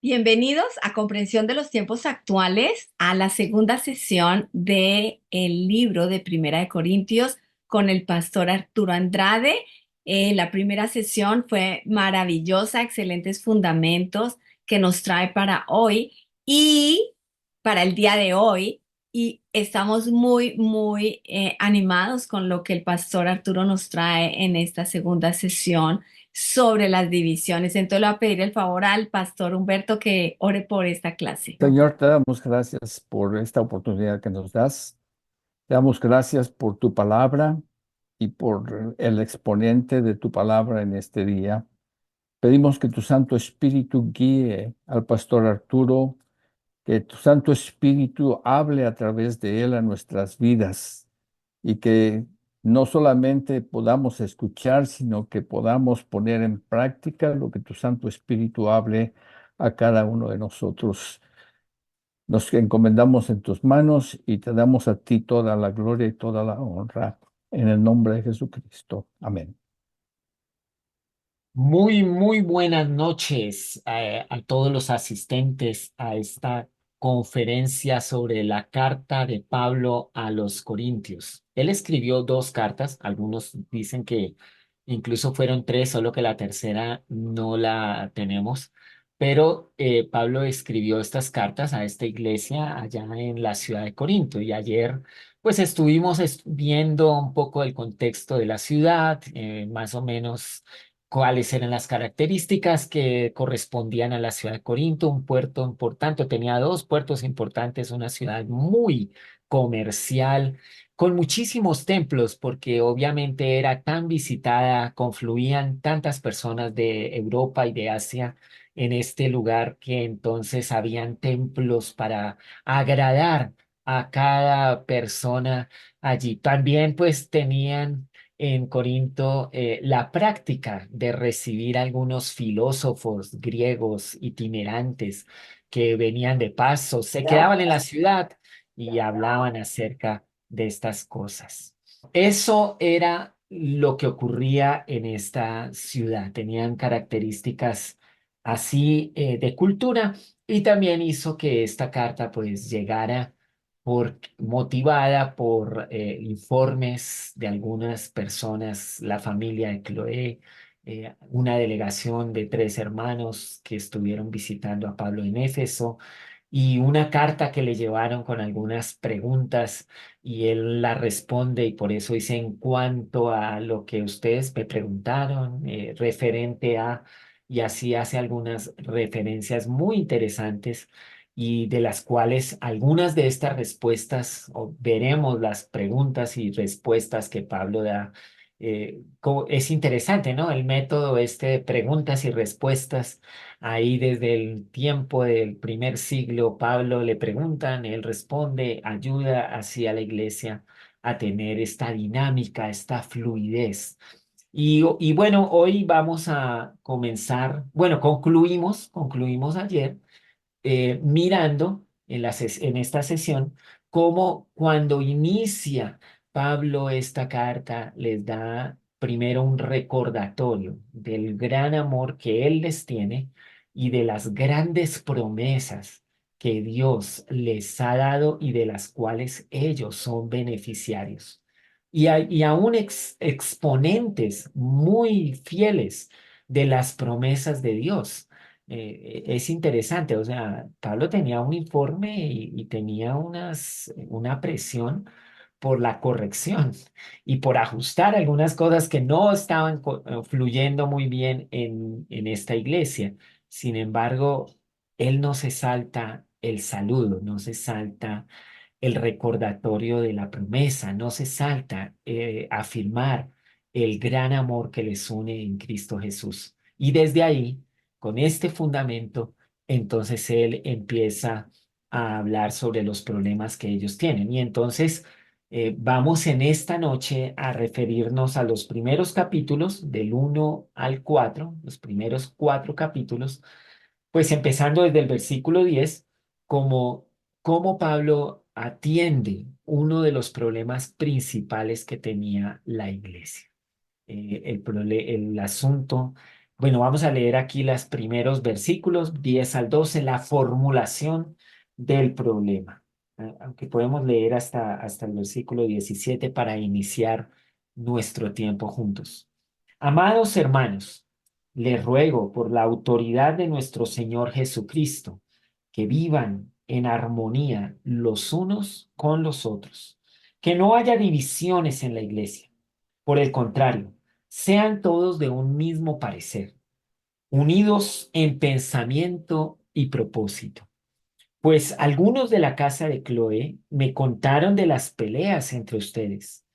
Bienvenidos a Comprensión de los Tiempos Actuales, a la segunda sesión de el libro de Primera de Corintios con el pastor Arturo Andrade. La primera sesión fue maravillosa, excelentes fundamentos que nos trae para hoy y para el día de hoy. Y estamos muy animados con lo que el pastor Arturo nos trae en esta segunda sesión sobre las divisiones. Entonces le voy a pedir el favor al pastor Humberto que ore por esta clase. Señor, te damos gracias por esta oportunidad que nos das. Te damos gracias por tu palabra y por el exponente de tu palabra en este día. Pedimos que tu Santo Espíritu guíe al pastor Arturo, que tu Santo Espíritu hable a través de él a nuestras vidas y que no solamente podamos escuchar, sino que podamos poner en práctica lo que tu Santo Espíritu hable a cada uno de nosotros. Nos encomendamos en tus manos y te damos a ti toda la gloria y toda la honra en el nombre de Jesucristo. Amén. Muy buenas noches a todos los asistentes a esta conferencia sobre la carta de Pablo a los Corintios. Él escribió dos cartas, algunos dicen que incluso fueron tres, solo que la tercera no la tenemos, pero Pablo escribió estas cartas a esta iglesia allá en la ciudad de Corinto y ayer pues estuvimos viendo un poco el contexto de la ciudad, más o menos cuáles eran las características que correspondían a la ciudad de Corinto, un puerto importante, tenía dos puertos importantes, una ciudad muy comercial, con muchísimos templos, porque obviamente era tan visitada, confluían tantas personas de Europa y de Asia en este lugar que entonces habían templos para agradar a cada persona allí. También pues tenían en Corinto la práctica de recibir algunos filósofos griegos itinerantes que venían de paso, se quedaban en la ciudad y hablaban acerca de estas cosas. Eso era lo que ocurría en esta ciudad. Tenían características así de cultura y también hizo que esta carta pues llegara motivada por informes de algunas personas, la familia de Cloé, una delegación de tres hermanos que estuvieron visitando a Pablo en Éfeso y una carta que le llevaron con algunas preguntas y él la responde y por eso dice en cuanto a lo que ustedes me preguntaron referente a, y así hace algunas referencias muy interesantes y de las cuales algunas de estas respuestas, o veremos las preguntas y respuestas que Pablo da. Es interesante, ¿no? El método este de preguntas y respuestas, ahí desde el tiempo del primer siglo, Pablo le preguntan, él responde, ayuda así a la iglesia a tener esta dinámica, esta fluidez. Y bueno, hoy vamos a comenzar, bueno, concluimos ayer mirando en esta sesión cómo cuando inicia Pablo esta carta les da primero un recordatorio del gran amor que él les tiene y de las grandes promesas que Dios les ha dado y de las cuales ellos son beneficiarios. Y aún exponentes muy fieles de las promesas de Dios. Es interesante, o sea, Pablo tenía un informe y tenía una presión por la corrección y por ajustar algunas cosas que no estaban fluyendo muy bien en esta iglesia. Sin embargo, él no se salta el saludo, no se salta el recordatorio de la promesa, no se salta afirmar el gran amor que les une en Cristo Jesús. Y desde ahí, con este fundamento, entonces él empieza a hablar sobre los problemas que ellos tienen. Y entonces vamos en esta noche a referirnos a los primeros capítulos, del 1 al 4, los primeros 4 capítulos, pues empezando desde el versículo 10, como cómo Pablo atiende uno de los problemas principales que tenía la iglesia. El asunto Bueno, vamos a leer aquí los primeros versículos, 10 al 12, la formulación del problema. Aunque podemos leer hasta el versículo 17 para iniciar nuestro tiempo juntos. Amados hermanos, les ruego por la autoridad de nuestro Señor Jesucristo, que vivan en armonía los unos con los otros, que no haya divisiones en la iglesia. Por el contrario, sean todos de un mismo parecer, unidos en pensamiento y propósito. Pues algunos de la casa de Chloe me contaron de las peleas entre ustedes.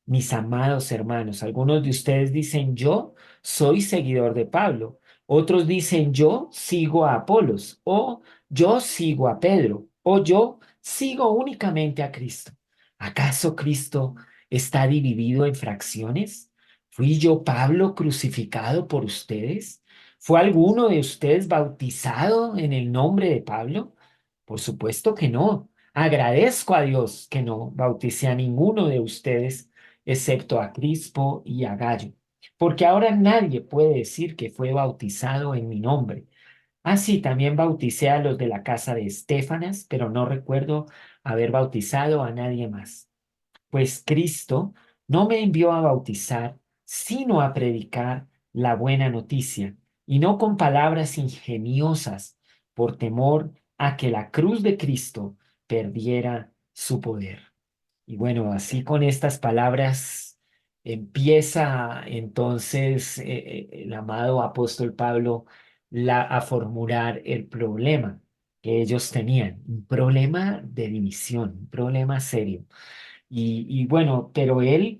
Mis amados hermanos, algunos de ustedes dicen yo soy seguidor de Pablo, otros dicen yo sigo a Apolos, o yo sigo a Pedro, o yo sigo únicamente a Cristo. ¿Acaso Cristo está dividido en fracciones? ¿Fui yo Pablo crucificado por ustedes? ¿Fue alguno de ustedes bautizado en el nombre de Pablo? Por supuesto que no. Agradezco a Dios que no bauticé a ninguno de ustedes, excepto a Crispo y a Gallo, porque ahora nadie puede decir que fue bautizado en mi nombre. Así también bauticé a los de la casa de Estéfanas, pero no recuerdo haber bautizado a nadie más. Pues Cristo no me envió a bautizar, sino a predicar la buena noticia, y no con palabras ingeniosas, por temor a que la cruz de Cristo perdiera su poder. Y bueno, así con estas palabras empieza entonces el amado apóstol Pablo a formular el problema que ellos tenían, un problema de división, un problema serio. Y bueno, pero él,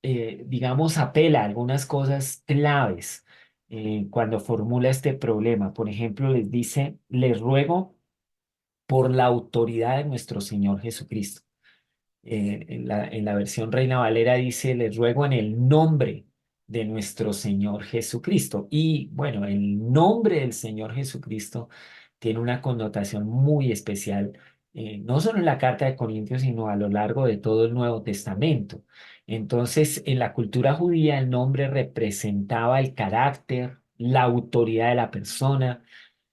digamos, apela a algunas cosas claves cuando formula este problema. Por ejemplo, les dice, les ruego por la autoridad de nuestro Señor Jesucristo. En la versión Reina Valera dice, les ruego en el nombre de nuestro Señor Jesucristo. Y bueno, el nombre del Señor Jesucristo tiene una connotación muy especial, no solo en la carta de Corintios, sino a lo largo de todo el Nuevo Testamento. Entonces, en la cultura judía, el nombre representaba el carácter, la autoridad de la persona.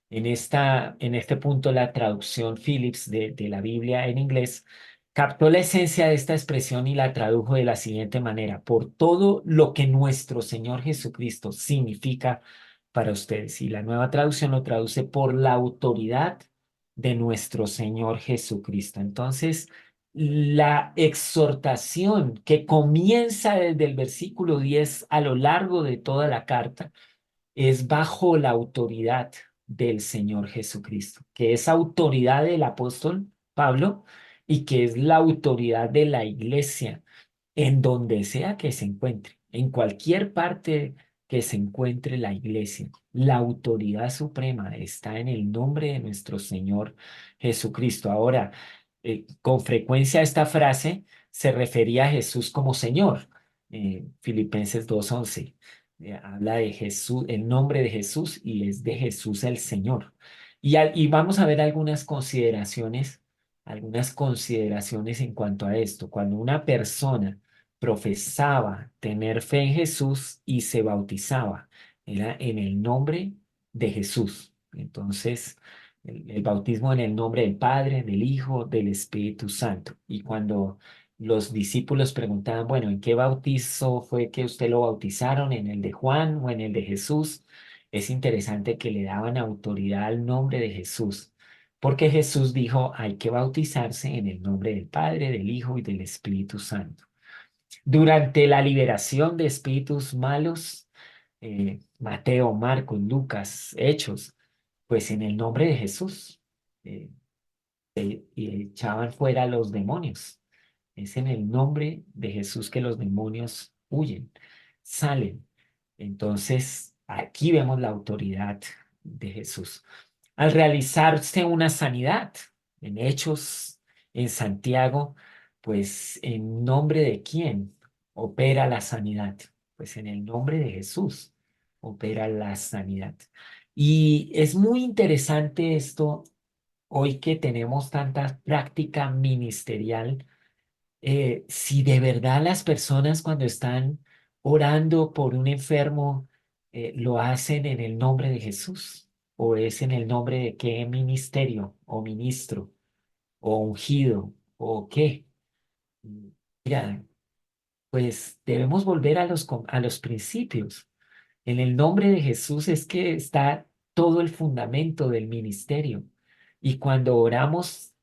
En este punto, la traducción Phillips de la Biblia en inglés captó la esencia de esta expresión y la tradujo de la siguiente manera: por todo lo que nuestro Señor Jesucristo significa para ustedes. Y la nueva traducción lo traduce por la autoridad de nuestro Señor Jesucristo. Entonces, la exhortación que comienza desde el versículo 10 a lo largo de toda la carta es bajo la autoridad del Señor Jesucristo, que es autoridad del apóstol Pablo y que es la autoridad de la iglesia en donde sea que se encuentre, en cualquier parte que se encuentre la iglesia. La autoridad suprema está en el nombre de nuestro Señor Jesucristo. Ahora, con frecuencia esta frase se refería a Jesús como Señor. Filipenses 2:11 habla de Jesús, el nombre de Jesús, y es de Jesús el Señor. Y vamos a ver algunas consideraciones en cuanto a esto. Cuando una persona profesaba tener fe en Jesús y se bautizaba, era en el nombre de Jesús. Entonces, el bautismo en el nombre del Padre, del Hijo, del Espíritu Santo. Y cuando los discípulos preguntaban, bueno, ¿en qué bautizo fue que usted lo bautizaron? ¿En el de Juan o en el de Jesús? Es interesante que le daban autoridad al nombre de Jesús, porque Jesús dijo, hay que bautizarse en el nombre del Padre, del Hijo y del Espíritu Santo. Durante la liberación de espíritus malos, Mateo, Marcos, Lucas, Hechos, pues en el nombre de Jesús, eh, y echaban fuera a los demonios. Es en el nombre de Jesús que los demonios huyen, salen. Entonces, aquí vemos la autoridad de Jesús. Al realizarse una sanidad en Hechos, en Santiago, pues ¿en nombre de quién opera la sanidad? Pues en el nombre de Jesús opera la sanidad. Y es muy interesante esto hoy que tenemos tanta práctica ministerial, si de verdad las personas cuando están orando por un enfermo, ¿lo hacen en el nombre de Jesús? ¿O es en el nombre de qué ministerio o ministro o ungido o qué? Mira, pues debemos volver a a los principios. En el nombre de Jesús es que está todo el fundamento del ministerio. Y cuando oramos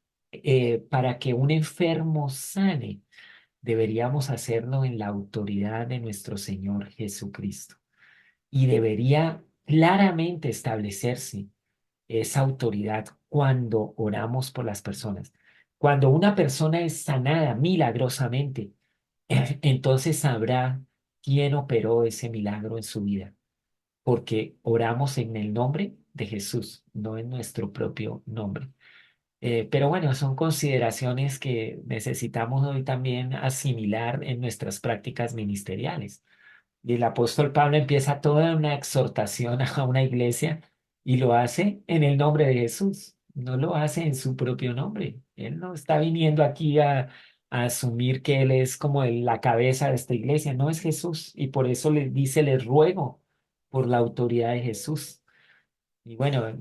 para que un enfermo sane, deberíamos hacerlo en la autoridad de nuestro Señor Jesucristo. Y debería claramente establecerse esa autoridad cuando oramos por las personas. Cuando una persona es sanada milagrosamente, entonces sabrá quién operó ese milagro en su vida, porque oramos en el nombre de Jesús, no en nuestro propio nombre. Pero bueno, son consideraciones que necesitamos hoy también asimilar en nuestras prácticas ministeriales. Y el apóstol Pablo empieza toda una exhortación a una iglesia y lo hace en el nombre de Jesús, no lo hace en su propio nombre. Él no está viniendo aquí a asumir que él es como la cabeza de esta iglesia, no es Jesús. Y por eso les dice, les ruego por la autoridad de Jesús. Y bueno,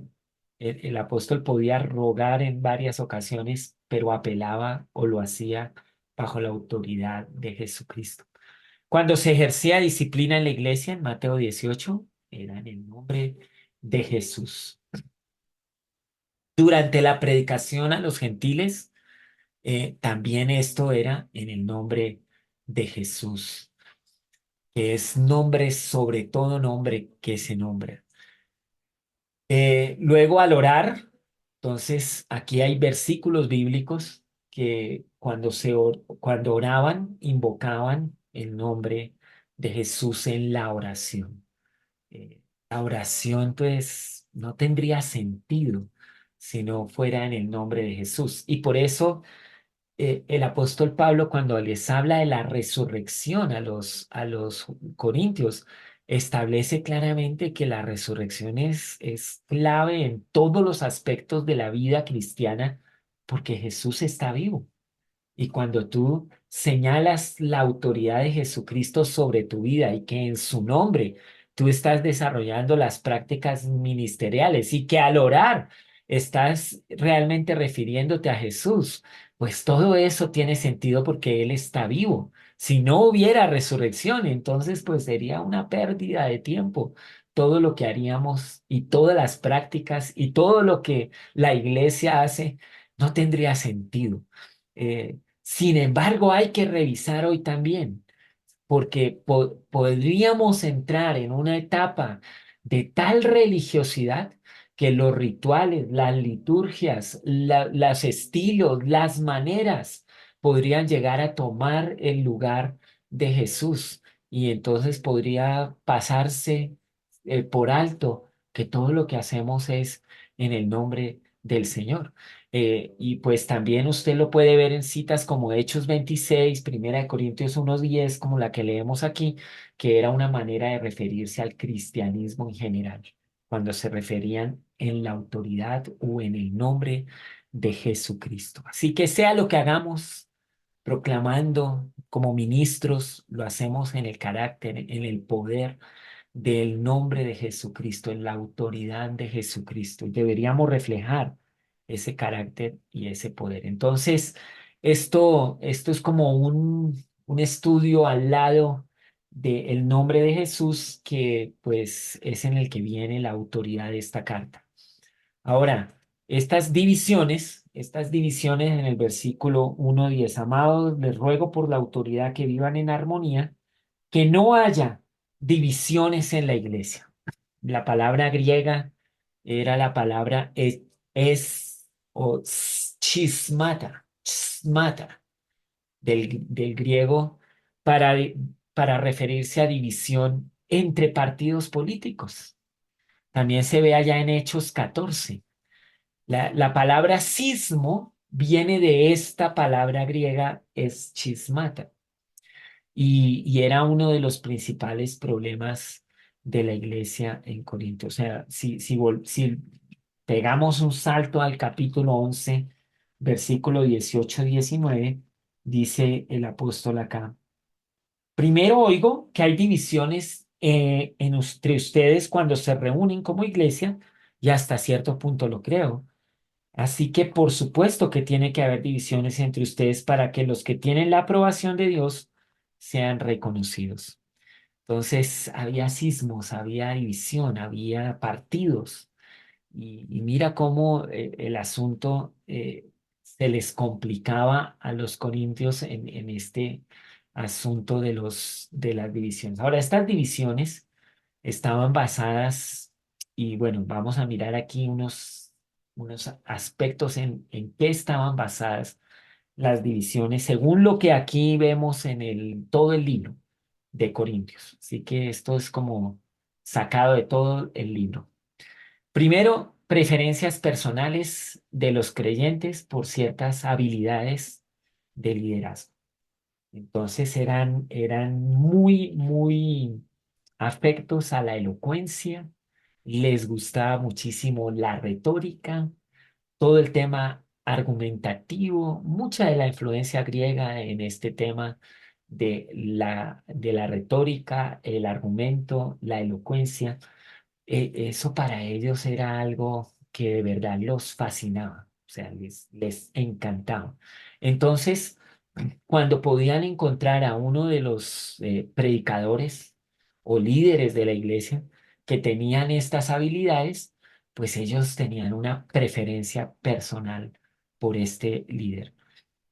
el apóstol podía rogar en varias ocasiones, pero apelaba o lo hacía bajo la autoridad de Jesucristo. Cuando se ejercía disciplina en la iglesia, en Mateo 18, era en el nombre de Jesús. Durante la predicación a los gentiles, también esto era en el nombre de Jesús, que es nombre sobre todo nombre que se nombra. Luego al orar, entonces aquí hay versículos bíblicos que cuando oraban, invocaban el nombre de Jesús en la oración. La oración pues no tendría sentido si no fuera en el nombre de Jesús. Y por eso el apóstol Pablo, cuando les habla de la resurrección a los corintios, establece claramente que la resurrección es clave en todos los aspectos de la vida cristiana porque Jesús está vivo. Y cuando tú señalas la autoridad de Jesucristo sobre tu vida y que en su nombre tú estás desarrollando las prácticas ministeriales y que al orar estás realmente refiriéndote a Jesús, pues todo eso tiene sentido porque Él está vivo. Si no hubiera resurrección, entonces pues sería una pérdida de tiempo todo lo que haríamos y todas las prácticas y todo lo que la iglesia hace no tendría sentido. Sin embargo, hay que revisar hoy también, porque podríamos entrar en una etapa de tal religiosidad que los rituales, las liturgias, los estilos, las maneras podrían llegar a tomar el lugar de Jesús y entonces podría pasarse por alto que todo lo que hacemos es en el nombre del Señor. Y pues también usted lo puede ver en citas como Hechos 26, Primera de Corintios 1:10, como la que leemos aquí, que era una manera de referirse al cristianismo en general, cuando se referían en la autoridad o en el nombre de Jesucristo. Así que sea lo que hagamos, proclamando como ministros, lo hacemos en el carácter, en el poder del nombre de Jesucristo, en la autoridad de Jesucristo. Y deberíamos reflejar ese carácter y ese poder. Entonces, esto es como un estudio al lado del nombre de Jesús, que pues es en el que viene la autoridad de esta carta. Ahora, estas divisiones en el versículo 1:10, amados, les ruego por la autoridad que vivan en armonía, que no haya divisiones en la iglesia. La palabra griega era la palabra o chismata, del griego para, para referirse a división entre partidos políticos. También se ve allá en Hechos 14. La palabra sismo viene de esta palabra griega, es chismata, y era uno de los principales problemas de la iglesia en Corinto. O sea, si pegamos un salto al capítulo 11, versículo 18-19, dice el apóstol acá: primero oigo que hay divisiones entre ustedes cuando se reúnen como iglesia, y hasta cierto punto lo creo. Así que por supuesto que tiene que haber divisiones entre ustedes para que los que tienen la aprobación de Dios sean reconocidos. Entonces había sismos, había división, había partidos. Y mira cómo el asunto se les complicaba a los corintios en este asunto de las divisiones. Ahora, estas divisiones estaban basadas, y bueno, vamos a mirar aquí unos aspectos en qué estaban basadas las divisiones, según lo que aquí vemos en todo el libro de Corintios. Así que esto es como sacado de todo el libro. Primero, preferencias personales de los creyentes por ciertas habilidades de liderazgo. Entonces eran muy afectos a la elocuencia, les gustaba muchísimo la retórica, todo el tema argumentativo, mucha de la influencia griega en este tema de la retórica, el argumento, la elocuencia. Eso para ellos era algo que de verdad los fascinaba, o sea, les encantaba. Entonces, cuando podían encontrar a uno de los predicadores o líderes de la iglesia que tenían estas habilidades, pues ellos tenían una preferencia personal por este líder.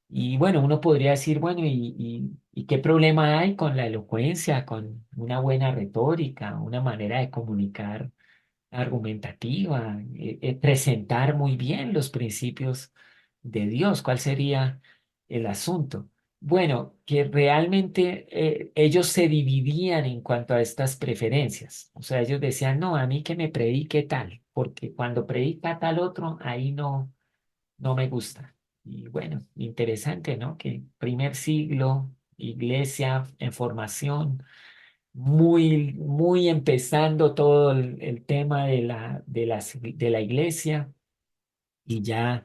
Y bueno, uno podría decir, bueno, ¿y qué problema hay con la elocuencia, con una buena retórica, una manera de comunicar argumentativa, presentar muy bien los principios de Dios? ¿Cuál sería el asunto? Bueno, que realmente ellos se dividían en cuanto a estas preferencias. O sea, ellos decían, no, a mí que me predique tal, porque cuando predica tal otro, ahí no me gusta. Y bueno, interesante, ¿no? Que primer siglo, iglesia en formación, muy empezando todo el tema de la iglesia, y ya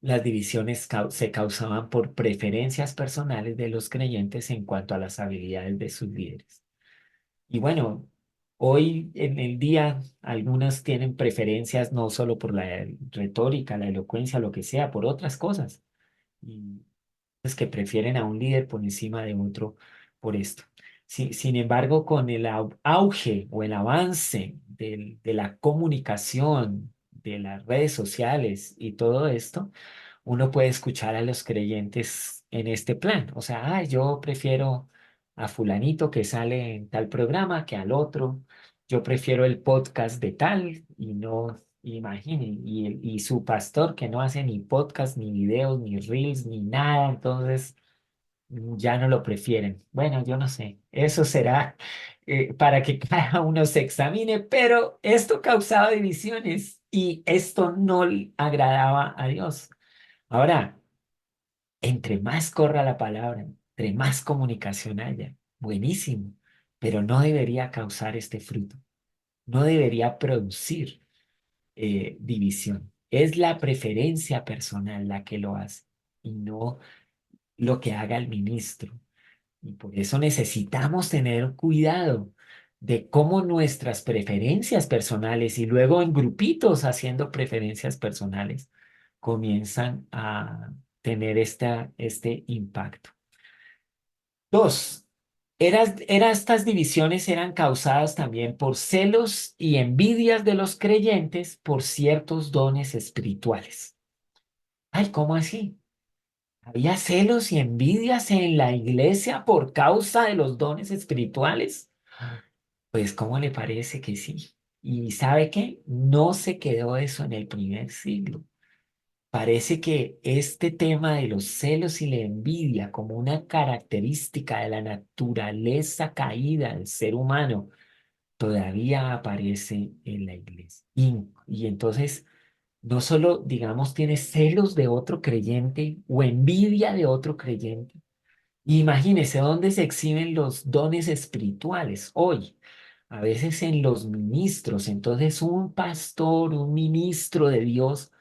las divisiones se causaban por preferencias personales de los creyentes en cuanto a las habilidades de sus líderes. Y bueno, hoy en el día algunas tienen preferencias no solo por la retórica, la elocuencia, lo que sea, por otras cosas. Y pues que prefieren a un líder por encima de otro por esto. Sin embargo, con el auge o el avance de la comunicación, de las redes sociales y todo esto, uno puede escuchar a los creyentes en este plan. O sea, yo prefiero a fulanito que sale en tal programa que al otro. Yo prefiero el podcast de tal y no, imaginen, y su pastor que no hace ni podcast, ni videos, ni reels, ni nada, entonces ya no lo prefieren. Bueno, yo no sé, eso será para que cada uno se examine, pero esto causaba divisiones y esto no le agradaba a Dios. Ahora, entre más corra la palabra, entre más comunicación haya, buenísimo, pero no debería causar este fruto, no debería producir división. Es la preferencia personal la que lo hace y no lo que haga el ministro. Y por eso necesitamos tener cuidado de cómo nuestras preferencias personales y luego en grupitos haciendo preferencias personales comienzan a tener este impacto. Dos, estas divisiones eran causadas también por celos y envidias de los creyentes por ciertos dones espirituales. Ay, ¿cómo así? ¿Había celos y envidias en la iglesia por causa de los dones espirituales? Pues, ¿cómo le parece que sí? ¿Y sabe qué? No se quedó eso en el primer siglo. Parece que este tema de los celos y la envidia como una característica de la naturaleza caída del ser humano todavía aparece en la iglesia. Y entonces no solo, digamos, tiene celos de otro creyente o envidia de otro creyente. Imagínese dónde se exhiben los dones espirituales hoy. A veces en los ministros. Entonces un pastor, un ministro de Dios,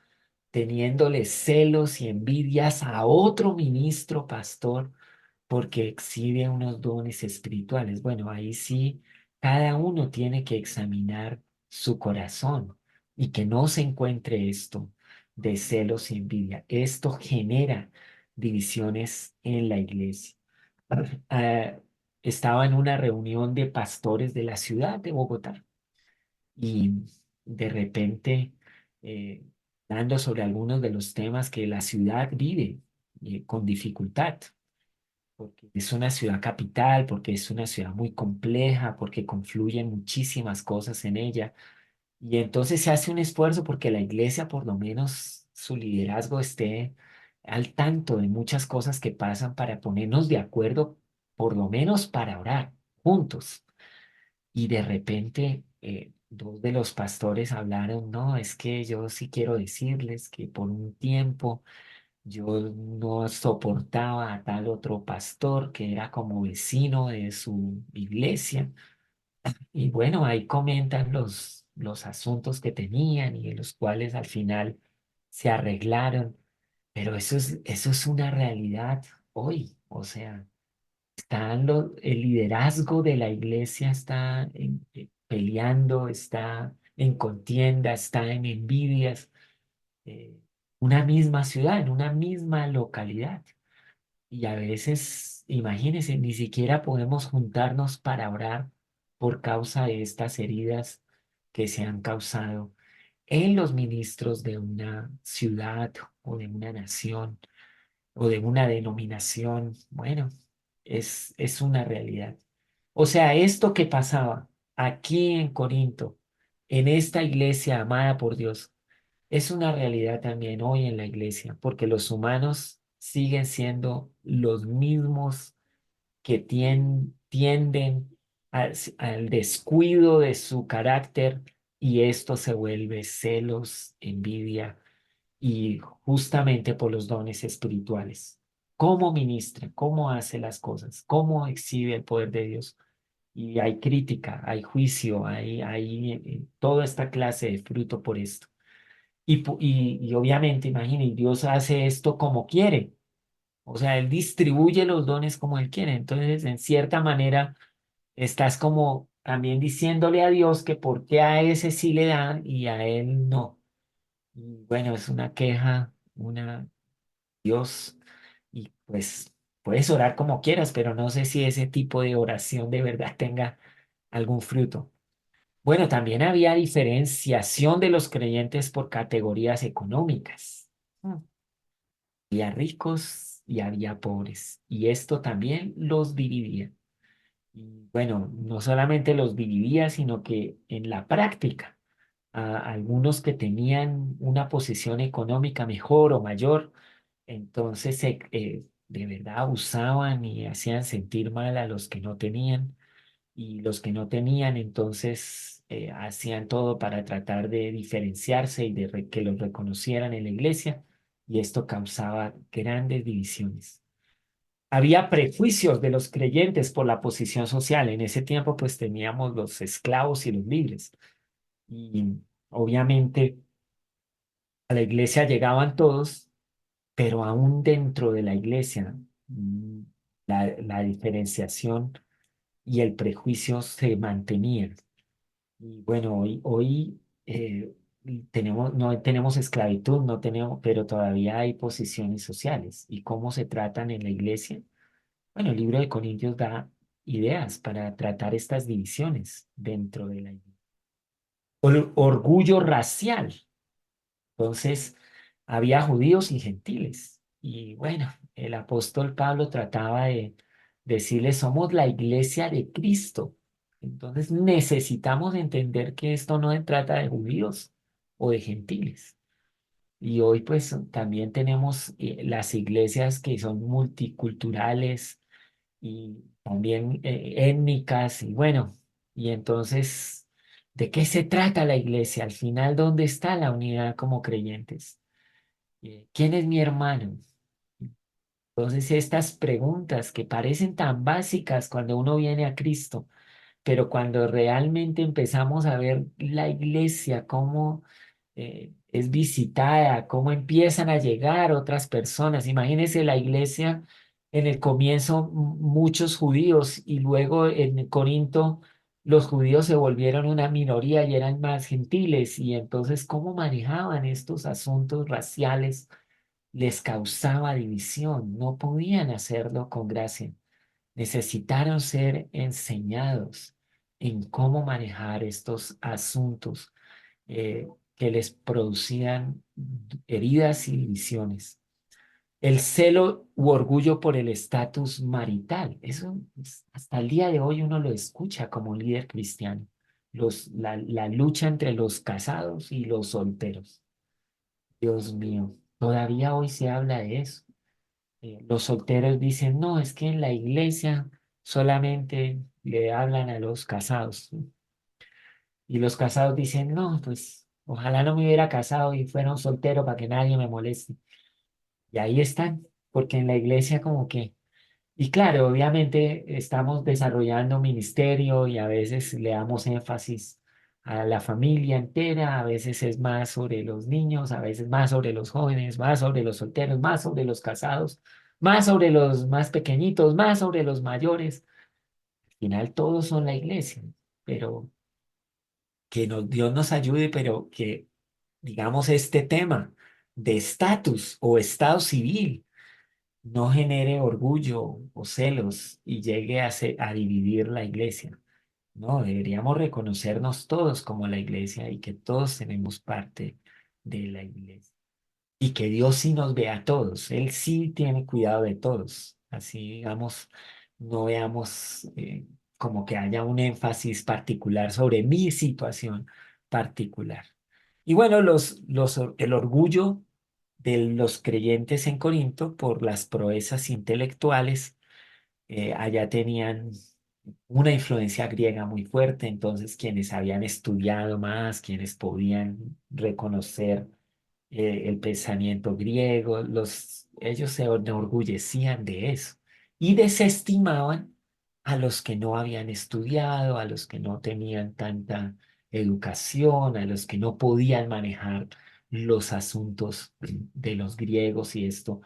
teniéndole celos y envidias a otro ministro pastor porque exhibe unos dones espirituales. Bueno, ahí sí cada uno tiene que examinar su corazón y que no se encuentre esto de celos y envidia. Esto genera divisiones en la iglesia. Ah, estaba en una reunión de pastores de la ciudad de Bogotá y de repente eh, hablando sobre algunos de los temas que la ciudad vive con dificultad, porque es una ciudad capital, porque es una ciudad muy compleja, porque confluyen muchísimas cosas en ella. Y entonces se hace un esfuerzo porque la iglesia, por lo menos su liderazgo, esté al tanto de muchas cosas que pasan para ponernos de acuerdo, por lo menos para orar juntos. Y de repente dos de los pastores hablaron, no, es que yo sí quiero decirles que por un tiempo yo no soportaba a tal otro pastor que era como vecino de su iglesia. Y bueno, ahí comentan los asuntos que tenían y de los cuales al final se arreglaron. Pero eso es una realidad hoy. O sea, el liderazgo de la iglesia está peleando, está en contienda, está en envidias. eh, una misma ciudad, en una misma localidad. Y a veces, imagínense, ni siquiera podemos juntarnos para orar por causa de estas heridas que se han causado en los ministros de una ciudad o de una nación o de una denominación. Bueno, es una realidad. O sea, esto que pasaba aquí en Corinto, en esta iglesia amada por Dios, es una realidad también hoy en la iglesia, porque los humanos siguen siendo los mismos que tienden al descuido de su carácter y esto se vuelve celos, envidia y justamente por los dones espirituales. ¿Cómo ministra? ¿Cómo hace las cosas? ¿Cómo exhibe el poder de Dios? Y hay crítica, hay juicio, hay toda esta clase de fruto por esto. Y obviamente, imaginen, Dios hace esto como quiere. O sea, Él distribuye los dones como Él quiere. Entonces, en cierta manera, estás como también diciéndole a Dios que por qué a ese sí le dan y a Él no. Y bueno, es una queja, una Dios. Y pues puedes orar como quieras, pero no sé si ese tipo de oración de verdad tenga algún fruto. Bueno, también había diferenciación de los creyentes por categorías económicas. Había ricos y había pobres, y esto también los dividía. Y bueno, no solamente los dividía, sino que en la práctica, a algunos que tenían una posición económica mejor o mayor, entonces de verdad usaban y hacían sentir mal a los que no tenían y los que no tenían, entonces hacían todo para tratar de diferenciarse y de que los reconocieran en la iglesia, y esto causaba grandes divisiones. Había prejuicios de los creyentes por la posición social. En ese tiempo, pues teníamos los esclavos y los libres. Y obviamente a la iglesia llegaban todos, pero aún dentro de la iglesia, la diferenciación y el prejuicio se mantenían. Y bueno, hoy no tenemos esclavitud, no tenemos, pero todavía hay posiciones sociales. ¿Y cómo se tratan en la iglesia? Bueno, el libro de Corintios da ideas para tratar estas divisiones dentro de la iglesia. Orgullo racial. Entonces, había judíos y gentiles. Y bueno, el apóstol Pablo trataba de decirles, somos la iglesia de Cristo. Entonces, necesitamos entender que esto no se trata de judíos o de gentiles. Y hoy pues también tenemos las iglesias que son multiculturales y también étnicas y bueno, y entonces, ¿de qué se trata la iglesia? Al final, ¿dónde está la unidad como creyentes? ¿Quién es mi hermano? Entonces, estas preguntas que parecen tan básicas cuando uno viene a Cristo, pero cuando realmente empezamos a ver la iglesia, cómo es visitada, cómo empiezan a llegar otras personas. Imagínense la iglesia en el comienzo, muchos judíos y luego en Corinto. los judíos se volvieron una minoría y eran más gentiles, y entonces cómo manejaban estos asuntos raciales les causaba división, no podían hacerlo con gracia. Necesitaron ser enseñados en cómo manejar estos asuntos eh, que les producían heridas y divisiones. El celo u orgullo por el estatus marital, eso hasta el día de hoy uno lo escucha como líder cristiano. La lucha entre los casados y los solteros. Dios mío, todavía hoy se habla de eso. Los solteros dicen, no, es que en la iglesia solamente le hablan a los casados. Y los casados dicen, no, pues ojalá no me hubiera casado y fuera un soltero para que nadie me moleste. Y ahí están, porque en la iglesia como que, y claro, obviamente estamos desarrollando ministerio y a veces le damos énfasis a la familia entera, a veces es más sobre los niños, a veces más sobre los jóvenes, más sobre los solteros, más sobre los casados, más sobre los más pequeñitos, más sobre los mayores. Al final todos son la iglesia, pero Dios nos ayude, pero que digamos este tema de estatus o estado civil no genere orgullo o celos y llegue a dividir la iglesia. No, deberíamos reconocernos todos como la iglesia y que todos tenemos parte de la iglesia. Y que Dios sí nos ve a todos. Él sí tiene cuidado de todos. Así, digamos, no veamos como que haya un énfasis particular sobre mi situación particular. Y bueno, el orgullo de los creyentes en Corinto por las proezas intelectuales, allá tenían una influencia griega muy fuerte, entonces quienes habían estudiado más, quienes podían reconocer el pensamiento griego, ellos se enorgullecían de eso y desestimaban a los que no habían estudiado, a los que no tenían tanta educación, a los que no podían manejar los asuntos de los griegos y esto.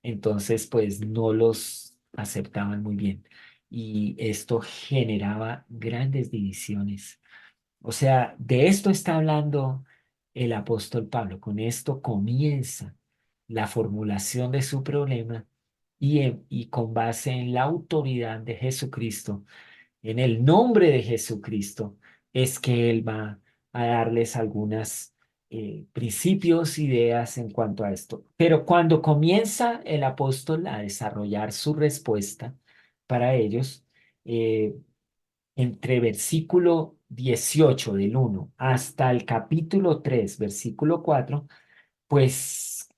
Entonces, pues no los aceptaban muy bien. Y esto generaba grandes divisiones. O sea, de esto está hablando el apóstol Pablo. Con esto comienza la formulación de su problema y con base en la autoridad de Jesucristo, en el nombre de Jesucristo, es que Él va a darles algunas principios, ideas en cuanto a esto. Pero cuando comienza el apóstol a desarrollar su respuesta para ellos, eh, entre versículo 18 del 1 hasta el capítulo 3 versículo 4 pues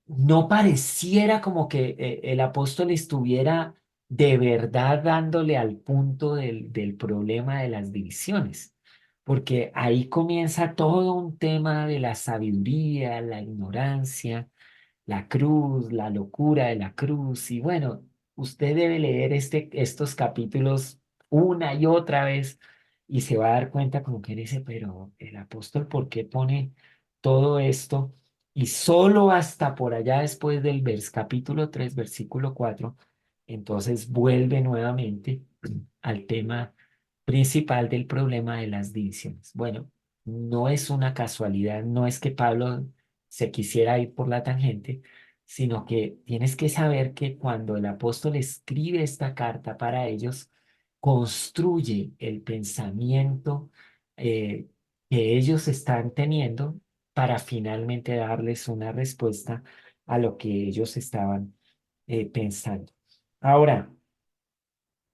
no pareciera como que el apóstol estuviera de verdad dándole al punto del problema de las divisiones, porque ahí comienza todo un tema de la sabiduría, la ignorancia, la cruz, la locura de la cruz. Y bueno, usted debe leer estos capítulos una y otra vez y se va a dar cuenta como que dice, pero el apóstol, ¿por qué pone todo esto? Y solo hasta por allá después del capítulo 3 versículo 4 entonces vuelve nuevamente al tema principal del problema de las divisiones. Bueno, no es una casualidad, no es que Pablo se quisiera ir por la tangente, sino que tienes que saber que cuando el apóstol escribe esta carta para ellos, construye el pensamiento eh, que ellos están teniendo para finalmente darles una respuesta a lo que ellos estaban pensando. Ahora,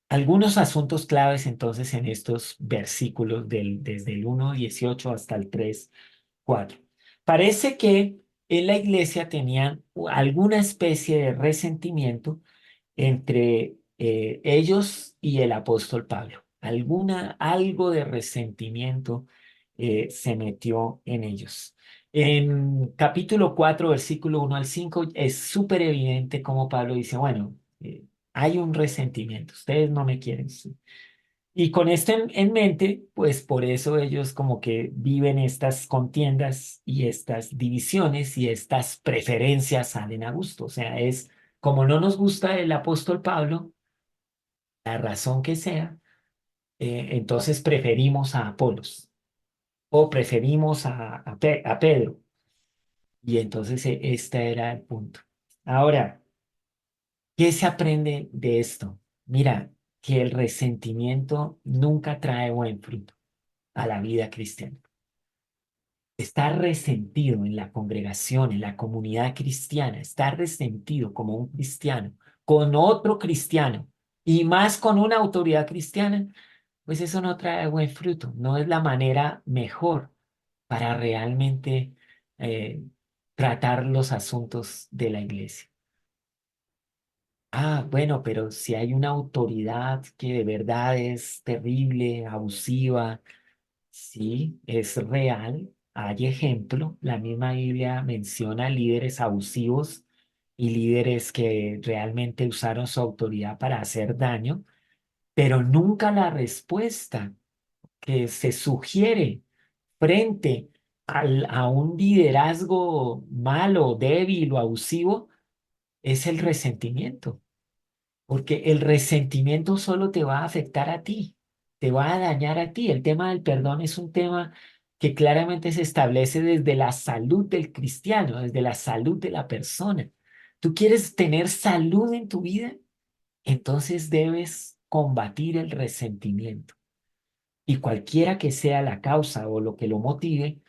algunos asuntos claves entonces en estos versículos desde el 1:18 hasta el 3:4. Parece que en la iglesia tenían alguna especie de resentimiento entre ellos y el apóstol Pablo. Algo de resentimiento se metió en ellos. En capítulo 4 versículo 1 al 5 es súper evidente cómo Pablo dice, bueno, hay un resentimiento, ustedes no me quieren. Sí. Y con esto en mente, pues por eso ellos como que viven estas contiendas y estas divisiones y estas preferencias salen a gusto. O sea, es como no nos gusta el apóstol Pablo, la razón que sea, entonces preferimos a Apolos o preferimos a Pedro. Y entonces este era el punto. Ahora, ¿qué se aprende de esto? Mira, que el resentimiento nunca trae buen fruto a la vida cristiana. Estar resentido en la congregación, en la comunidad cristiana, estar resentido como un cristiano con otro cristiano y más con una autoridad cristiana, pues eso no trae buen fruto, no es la manera mejor para realmente eh, tratar los asuntos de la iglesia. Ah, bueno, pero si hay una autoridad que de verdad es terrible, abusiva, sí, es real, hay ejemplo. La misma Biblia menciona líderes abusivos y líderes que realmente usaron su autoridad para hacer daño, pero nunca la respuesta que se sugiere frente a un liderazgo malo, débil o abusivo es el resentimiento. Porque el resentimiento solo te va a afectar a ti, te va a dañar a ti. El tema del perdón es un tema que claramente se establece desde la salud del cristiano, desde la salud de la persona. ¿Tú quieres tener salud en tu vida? Entonces debes combatir el resentimiento. Y cualquiera que sea la causa o lo que lo motive,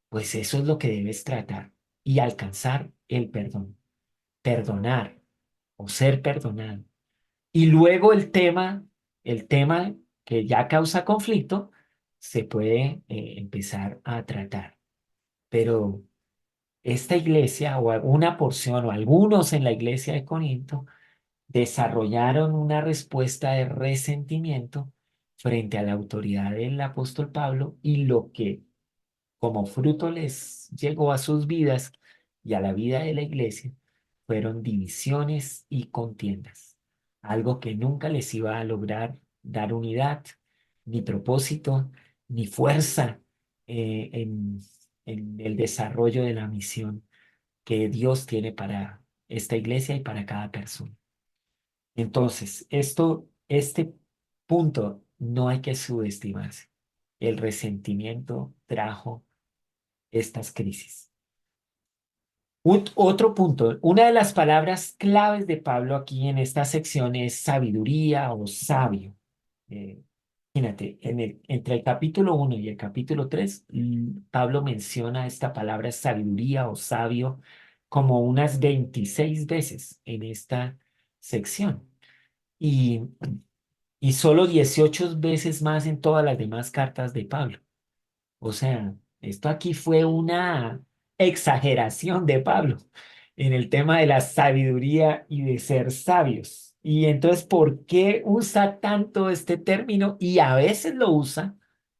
pues eso es lo que debes tratar y alcanzar el perdón. Perdonar o ser perdonado. Y luego el tema que ya causa conflicto, se puede empezar a tratar. Pero esta iglesia o una porción o algunos en la iglesia de Corinto desarrollaron una respuesta de resentimiento frente a la autoridad del apóstol Pablo y lo que como fruto les llegó a sus vidas y a la vida de la iglesia, fueron divisiones y contiendas, algo que nunca les iba a lograr dar unidad, ni propósito, ni fuerza en el desarrollo de la misión que Dios tiene para esta iglesia y para cada persona. Entonces, este punto no hay que subestimarse. El resentimiento trajo estas crisis. Otro punto, una de las palabras claves de Pablo aquí en esta sección es sabiduría o sabio. Eh, Imagínate, entre el capítulo 1 y el capítulo 3, Pablo menciona esta palabra sabiduría o sabio como unas 26 veces en esta sección y, y solo 18 veces más en todas las demás cartas de Pablo. O sea, esto aquí fue una exageración de Pablo en el tema de la sabiduría y de ser sabios. Y entonces, ¿por qué usa tanto este término? Y a veces lo usa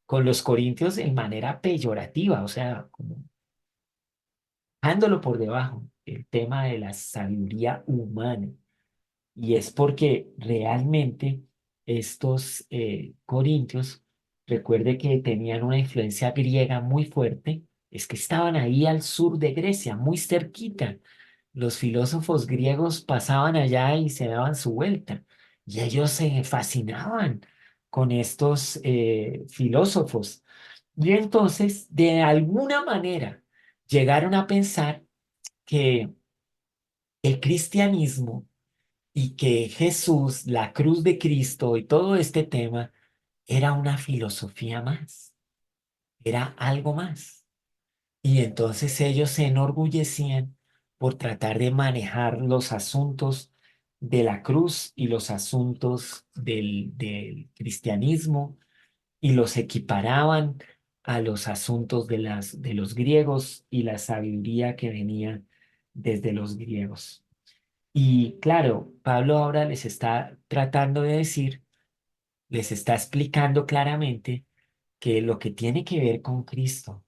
con los corintios en manera peyorativa, o sea, como dejándolo por debajo, el tema de la sabiduría humana. Y es porque realmente estos corintios, recuerde que tenían una influencia griega muy fuerte, es que estaban ahí al sur de Grecia, muy cerquita. Los filósofos griegos pasaban allá y se daban su vuelta. Y ellos se fascinaban con estos filósofos. Y entonces, de alguna manera, llegaron a pensar que el cristianismo y que Jesús, la cruz de Cristo y todo este tema era una filosofía más, era algo más. Y entonces ellos se enorgullecían por tratar de manejar los asuntos de la cruz y los asuntos del cristianismo y los equiparaban a los asuntos de los griegos y la sabiduría que venía desde los griegos. Y claro, Pablo ahora les está tratando de decir, les está explicando claramente que lo que tiene que ver con Cristo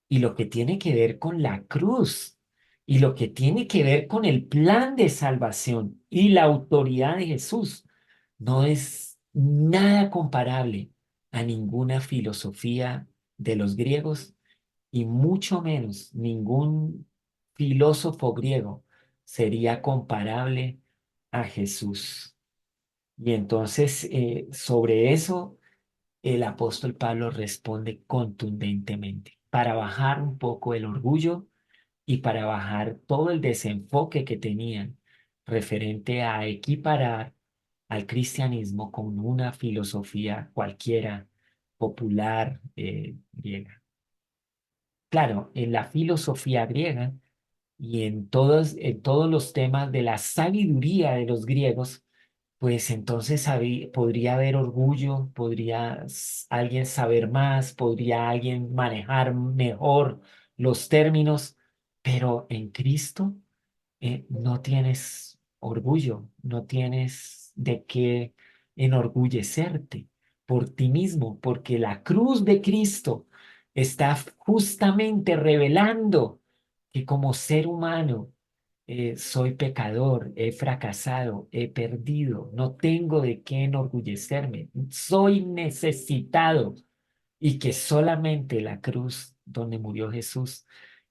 y lo que tiene que ver con la cruz y lo que tiene que ver con el plan de salvación y la autoridad de Jesús no es nada comparable a ninguna filosofía de los griegos y mucho menos ningún filósofo griego sería comparable a Jesús. Y entonces sobre eso el apóstol Pablo responde contundentemente para bajar un poco el orgullo y para bajar todo el desenfoque que tenían referente a equiparar al cristianismo con una filosofía cualquiera popular griega. Claro, en la filosofía griega y en todos los temas de la sabiduría de los griegos, pues entonces podría haber orgullo, podría alguien saber más, podría alguien manejar mejor los términos, pero en Cristo no tienes orgullo, no tienes de qué enorgullecerte por ti mismo, porque la cruz de Cristo está justamente revelando que como ser humano soy pecador, he fracasado, he perdido, no tengo de qué enorgullecerme, soy necesitado y que solamente la cruz donde murió Jesús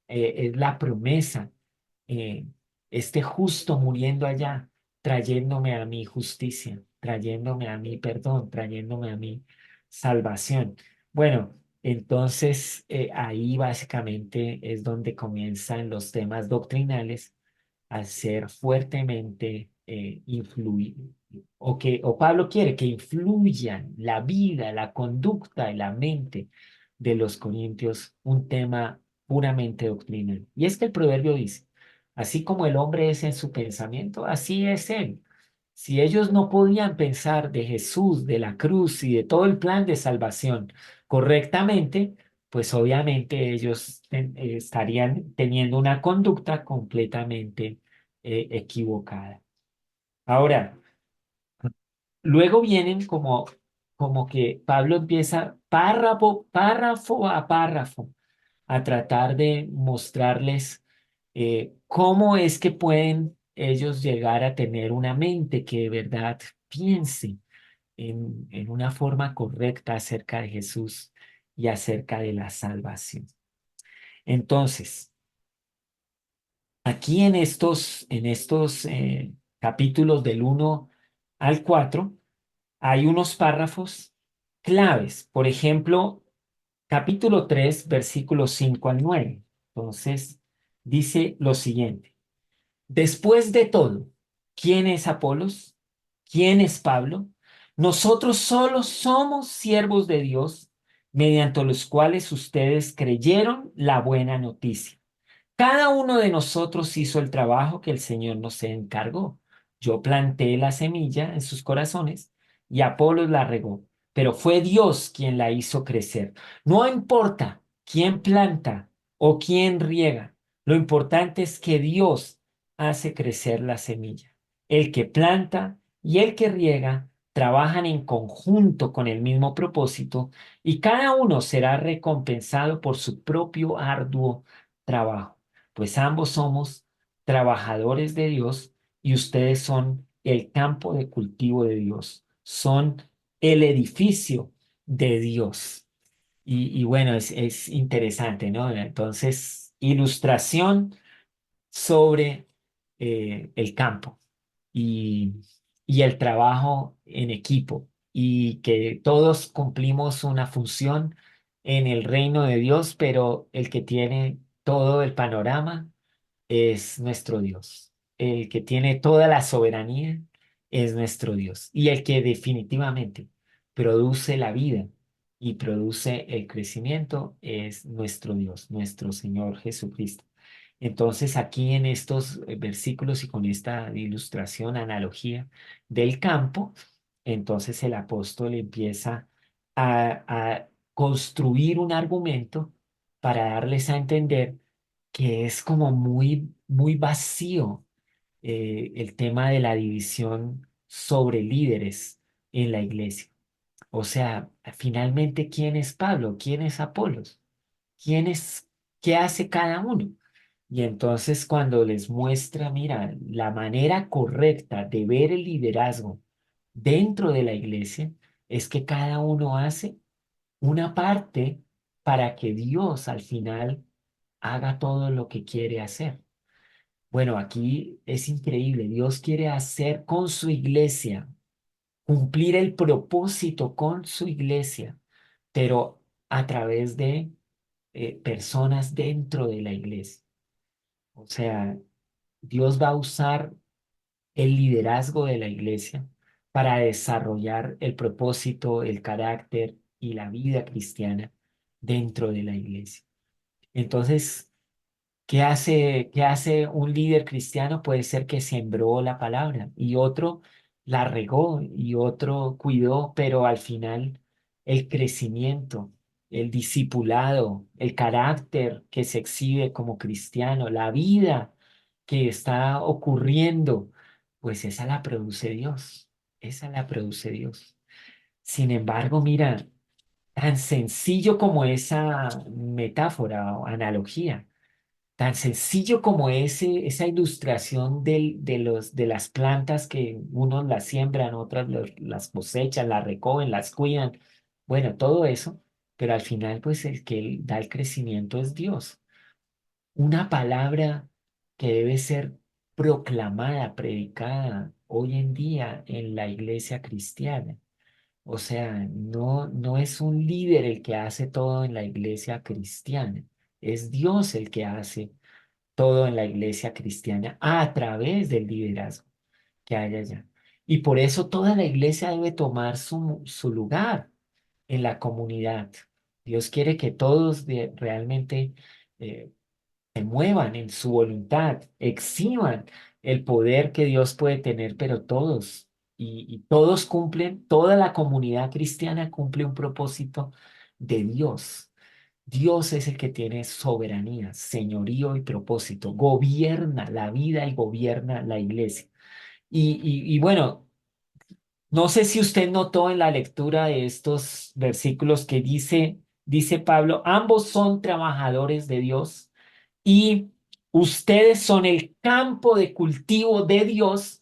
es la promesa, eh, este justo muriendo allá, trayéndome a mi justicia, trayéndome a mi perdón, trayéndome a mi salvación. Bueno, entonces ahí básicamente es donde comienzan los temas doctrinales a ser fuertemente o Pablo quiere que influyan la vida, la conducta y la mente de los corintios, un tema puramente doctrinal. Y es que el proverbio dice, así como el hombre es en su pensamiento, así es él. Si ellos no podían pensar de Jesús, de la cruz y de todo el plan de salvación correctamente, pues obviamente ellos estarían teniendo una conducta completamente equivocada. Ahora, luego vienen como que Pablo empieza párrafo a párrafo a tratar de mostrarles cómo es que pueden ellos llegar a tener una mente que de verdad piense en una forma correcta acerca de Jesús y acerca de la salvación. Entonces, aquí en estos capítulos del 1 al 4 hay unos párrafos claves. Por ejemplo, capítulo 3 versículos 5 al 9. Entonces, dice lo siguiente. Después de todo, ¿quién es Apolos? ¿Quién es Pablo? Nosotros solo somos siervos de Dios, mediante los cuales ustedes creyeron la buena noticia. Cada uno de nosotros hizo el trabajo que el Señor nos encargó. Yo planté la semilla en sus corazones y Apolos la regó, pero fue Dios quien la hizo crecer. No importa quién planta o quién riega, lo importante es que Dios hace crecer la semilla. El que planta y el que riega trabajan en conjunto con el mismo propósito y cada uno será recompensado por su propio arduo trabajo, pues ambos somos trabajadores de Dios y ustedes son el campo de cultivo de Dios, son el edificio de Dios. Y bueno, es interesante, ¿no? Entonces, ilustración sobre el campo y, y el trabajo en equipo y que todos cumplimos una función en el reino de Dios, pero el que tiene todo el panorama es nuestro Dios. El que tiene toda la soberanía es nuestro Dios. Y el que definitivamente produce la vida y produce el crecimiento es nuestro Dios, nuestro Señor Jesucristo. Entonces aquí en estos versículos y con esta ilustración, analogía del campo, entonces el apóstol empieza a construir un argumento para darles a entender que es como muy vacío el tema de la división sobre líderes en la iglesia. O sea, finalmente, ¿quién es Pablo? ¿Quién es Apolos? ¿Quién es, qué hace cada uno? Y entonces cuando les muestra, mira, la manera correcta de ver el liderazgo dentro de la iglesia es que cada uno hace una parte para que Dios al final haga todo lo que quiere hacer. Bueno, aquí es increíble. Dios quiere hacer con su iglesia, cumplir el propósito con su iglesia pero a través de personas dentro de la iglesia. O sea, Dios va a usar el liderazgo de la iglesia para desarrollar el propósito, el carácter y la vida cristiana dentro de la iglesia. Entonces, qué hace un líder cristiano? Puede ser que sembró la palabra y otro la regó y otro cuidó, pero al final el crecimiento, el discipulado, el carácter que se exhibe como cristiano, la vida que está ocurriendo, pues esa la produce Dios, esa la produce Dios. Sin embargo, mira, tan sencillo como esa metáfora o analogía, tan sencillo como esa ilustración de las plantas que unos las siembran, otras las cosechan, las recogen, las cuidan. Bueno, todo eso, pero al final, pues el que da el crecimiento es Dios. Una palabra que debe ser proclamada, predicada hoy en día en la iglesia cristiana. O sea, no es un líder el que hace todo en la iglesia cristiana, es Dios el que hace todo en la iglesia cristiana a través del liderazgo que hay allá. Y por eso toda la iglesia debe tomar su lugar en la comunidad. Dios quiere que todos realmente eh, se muevan en su voluntad, exhiban el poder que Dios puede tener, pero todos, y todos cumplen, toda la comunidad cristiana cumple un propósito de Dios. Dios es el que tiene soberanía, señorío y propósito. Gobierna la vida y gobierna la iglesia. Y bueno, no sé si usted notó en la lectura de estos versículos que dice Pablo, ambos son trabajadores de Dios y ustedes son el campo de cultivo de Dios,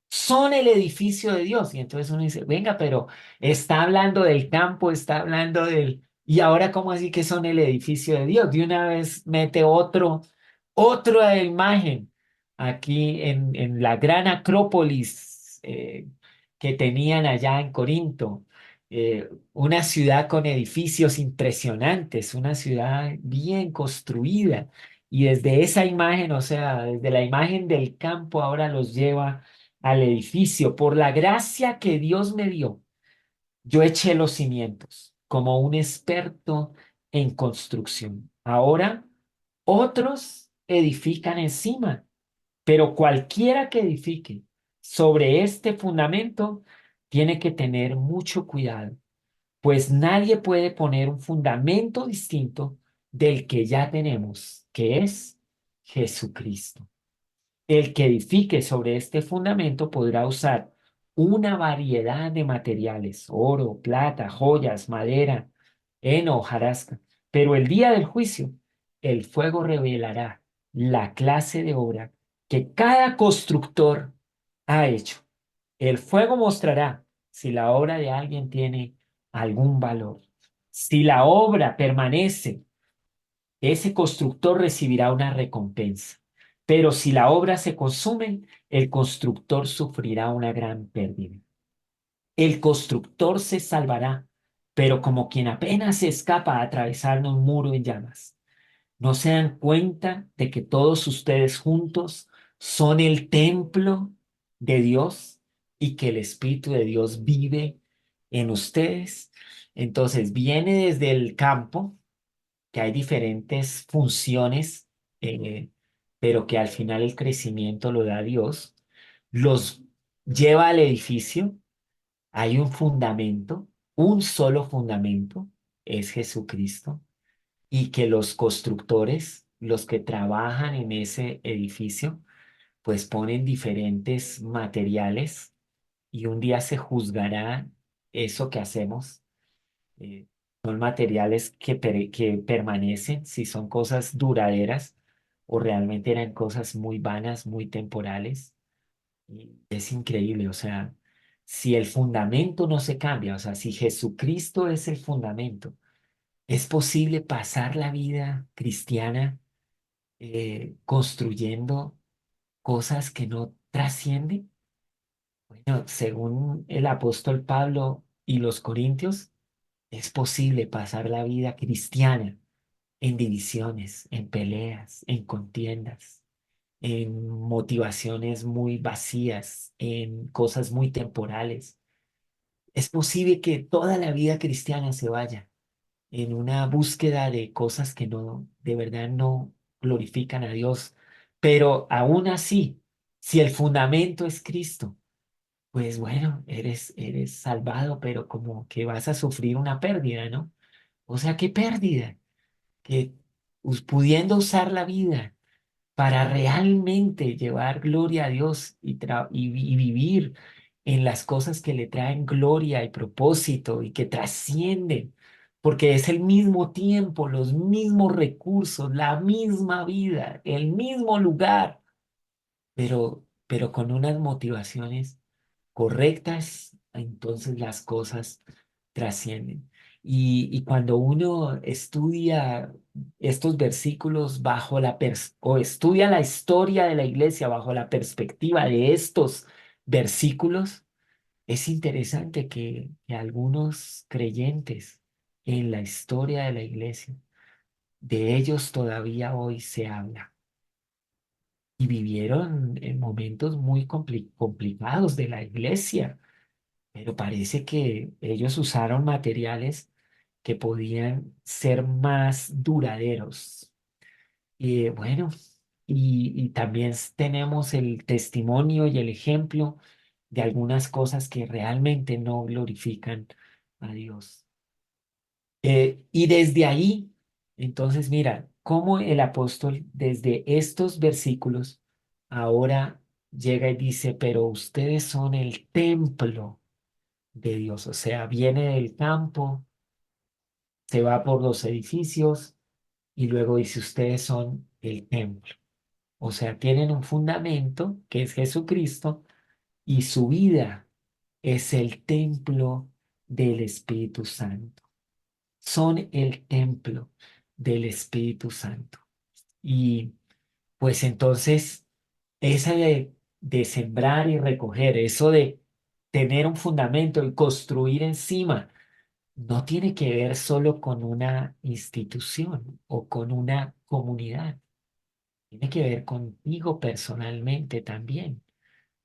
son el edificio de Dios. Y entonces uno dice, venga, pero está hablando del campo, está hablando del... ¿Y ahora cómo así que son el edificio de Dios? De una vez mete otra imagen aquí en la gran Acrópolis que tenían allá en Corinto. Una ciudad con edificios impresionantes, una ciudad bien construida. Y desde esa imagen, o sea, desde la imagen del campo, ahora los lleva al edificio. Por la gracia que Dios me dio, yo eché los cimientos como un experto en construcción. Ahora otros edifican encima, pero cualquiera que edifique sobre este fundamento tiene que tener mucho cuidado, pues nadie puede poner un fundamento distinto del que ya tenemos, que es Jesucristo. El que edifique sobre este fundamento podrá usar una variedad de materiales, oro, plata, joyas, madera, heno, hojarasca, pero el día del juicio, el fuego revelará la clase de obra que cada constructor ha hecho. El fuego mostrará si la obra de alguien tiene algún valor. Si la obra permanece, ese constructor recibirá una recompensa. Pero si la obra se consume, el constructor sufrirá una gran pérdida. El constructor se salvará, pero como quien apenas se escapa a atravesar un muro en llamas. ¿No se dan cuenta de que todos ustedes juntos son el templo de Dios y que el Espíritu de Dios vive en ustedes? Entonces viene desde el campo, que hay diferentes funciones, eh, pero que al final el crecimiento lo da Dios, los lleva al edificio, hay un fundamento, un solo fundamento, es Jesucristo, y que los constructores, los que trabajan en ese edificio, pues ponen diferentes materiales y un día se juzgará eso que hacemos. Son materiales que permanecen, si son cosas duraderas o realmente eran cosas muy vanas, muy temporales. Y es increíble, o sea, si el fundamento no se cambia, o sea, si Jesucristo es el fundamento, ¿es posible pasar la vida cristiana construyendo cosas que no trascienden? Bueno, según el apóstol Pablo y los Corintios, Es posible pasar la vida cristiana en divisiones, en peleas, en contiendas, en motivaciones muy vacías, en cosas muy temporales. Es posible que toda la vida cristiana se vaya en una búsqueda de cosas que no, de verdad no glorifican a Dios. Pero aún así, si el fundamento es Cristo, pues bueno, eres salvado, pero como que vas a sufrir una pérdida, ¿no? O sea, ¿qué pérdida? Que pudiendo usar la vida para realmente llevar gloria a Dios y vivir en las cosas que le traen gloria y propósito y que trascienden, porque es el mismo tiempo, los mismos recursos, la misma vida, el mismo lugar, pero con unas motivaciones correctas, entonces las cosas trascienden. Y cuando uno estudia estos versículos bajo o estudia la historia de la iglesia bajo la perspectiva de estos versículos, es interesante que algunos creyentes en la historia de la iglesia, de ellos todavía hoy se habla y vivieron en momentos muy complicados de la iglesia, pero parece que ellos usaron materiales que podían ser más duraderos. Y bueno, y también tenemos el testimonio y el ejemplo de algunas cosas que realmente no glorifican a Dios. Y desde ahí, entonces mira, cómo el apóstol desde estos versículos ahora llega y dice, pero ustedes son el templo de Dios, o sea, viene del campo, se va por los edificios y luego dice, ustedes son el templo. O sea, tienen un fundamento que es Jesucristo y su vida es el templo del Espíritu Santo. Son el templo del Espíritu Santo. Y pues entonces, esa de sembrar y recoger, eso de tener un fundamento y construir encima, no tiene que ver solo con una institución o con una comunidad. Tiene que ver contigo personalmente también.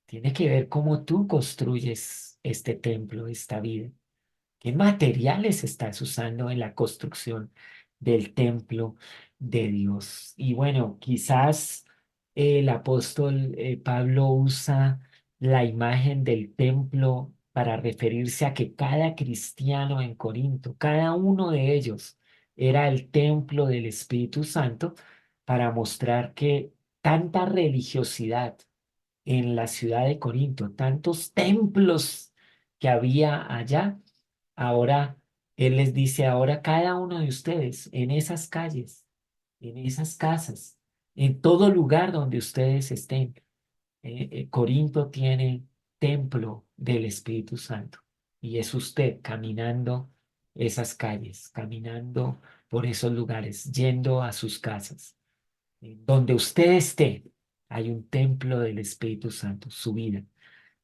Tiene que ver cómo tú construyes este templo, esta vida. ¿Qué materiales estás usando en la construcción del templo de Dios? Y bueno, quizás el apóstol Pablo usa la imagen del templo para referirse a que cada cristiano en Corinto, cada uno de ellos era el templo del Espíritu Santo para mostrar que tanta religiosidad en la ciudad de Corinto, tantos templos que había allá. Ahora Él les dice, ahora cada uno de ustedes en esas calles, en esas casas, en todo lugar donde ustedes estén, Corinto tiene templo del Espíritu Santo y es usted caminando esas calles, caminando por esos lugares, yendo a sus casas. Donde usted esté, hay un templo del Espíritu Santo, su vida.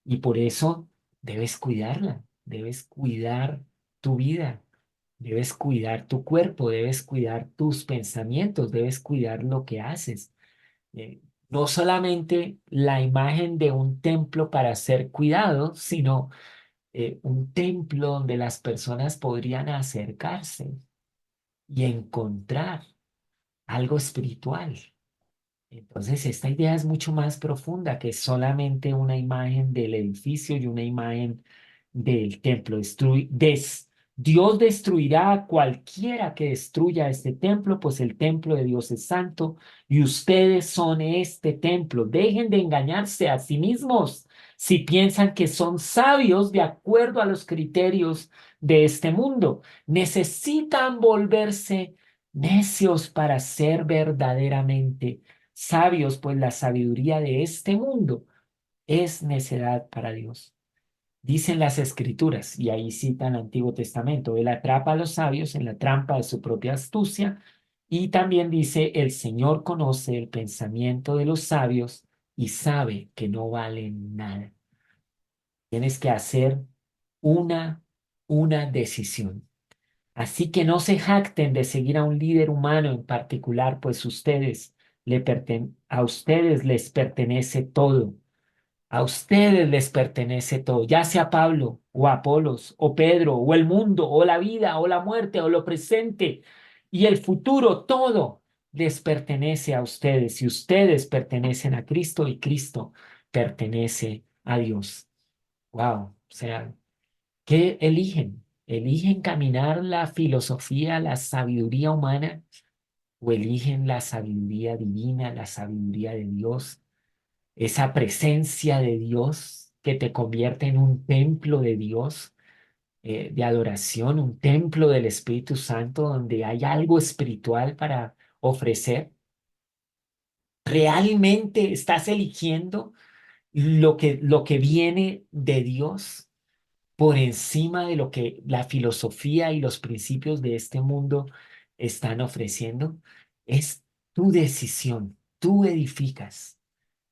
Y por eso debes cuidarla, debes cuidar tu vida, debes cuidar tu cuerpo, debes cuidar tus pensamientos, debes cuidar lo que haces. Eh, no solamente la imagen de un templo para ser cuidado, sino un templo donde las personas podrían acercarse y encontrar algo espiritual. Entonces, esta idea es mucho más profunda que solamente una imagen del edificio y una imagen del templo. Dios destruirá a cualquiera que destruya este templo, pues el templo de Dios es santo y ustedes son este templo. Dejen de engañarse a sí mismos si piensan que son sabios de acuerdo a los criterios de este mundo. Necesitan volverse necios para ser verdaderamente sabios, pues la sabiduría de este mundo es necedad para Dios. Dicen las escrituras, y ahí citan el Antiguo Testamento, Él atrapa a los sabios en la trampa de su propia astucia, y también dice, el Señor conoce el pensamiento de los sabios y sabe que no valen nada. Tienes que hacer una, una decisión. Así que no se jacten de seguir a un líder humano en particular, pues a ustedes les pertenece todo. A ustedes les pertenece todo, ya sea Pablo o Apolos o Pedro o el mundo o la vida o la muerte o lo presente y el futuro, todo les pertenece a ustedes y ustedes pertenecen a Cristo y Cristo pertenece a Dios. Wow, o sea, ¿qué eligen? ¿Eligen caminar la filosofía, la sabiduría humana o eligen la sabiduría divina, la sabiduría de Dios? Esa presencia de Dios que te convierte en un templo de Dios, de adoración, un templo del Espíritu Santo donde hay algo espiritual para ofrecer. ¿Realmente estás eligiendo lo que viene de Dios por encima de lo que la filosofía y los principios de este mundo están ofreciendo? Es tu decisión, tú edificas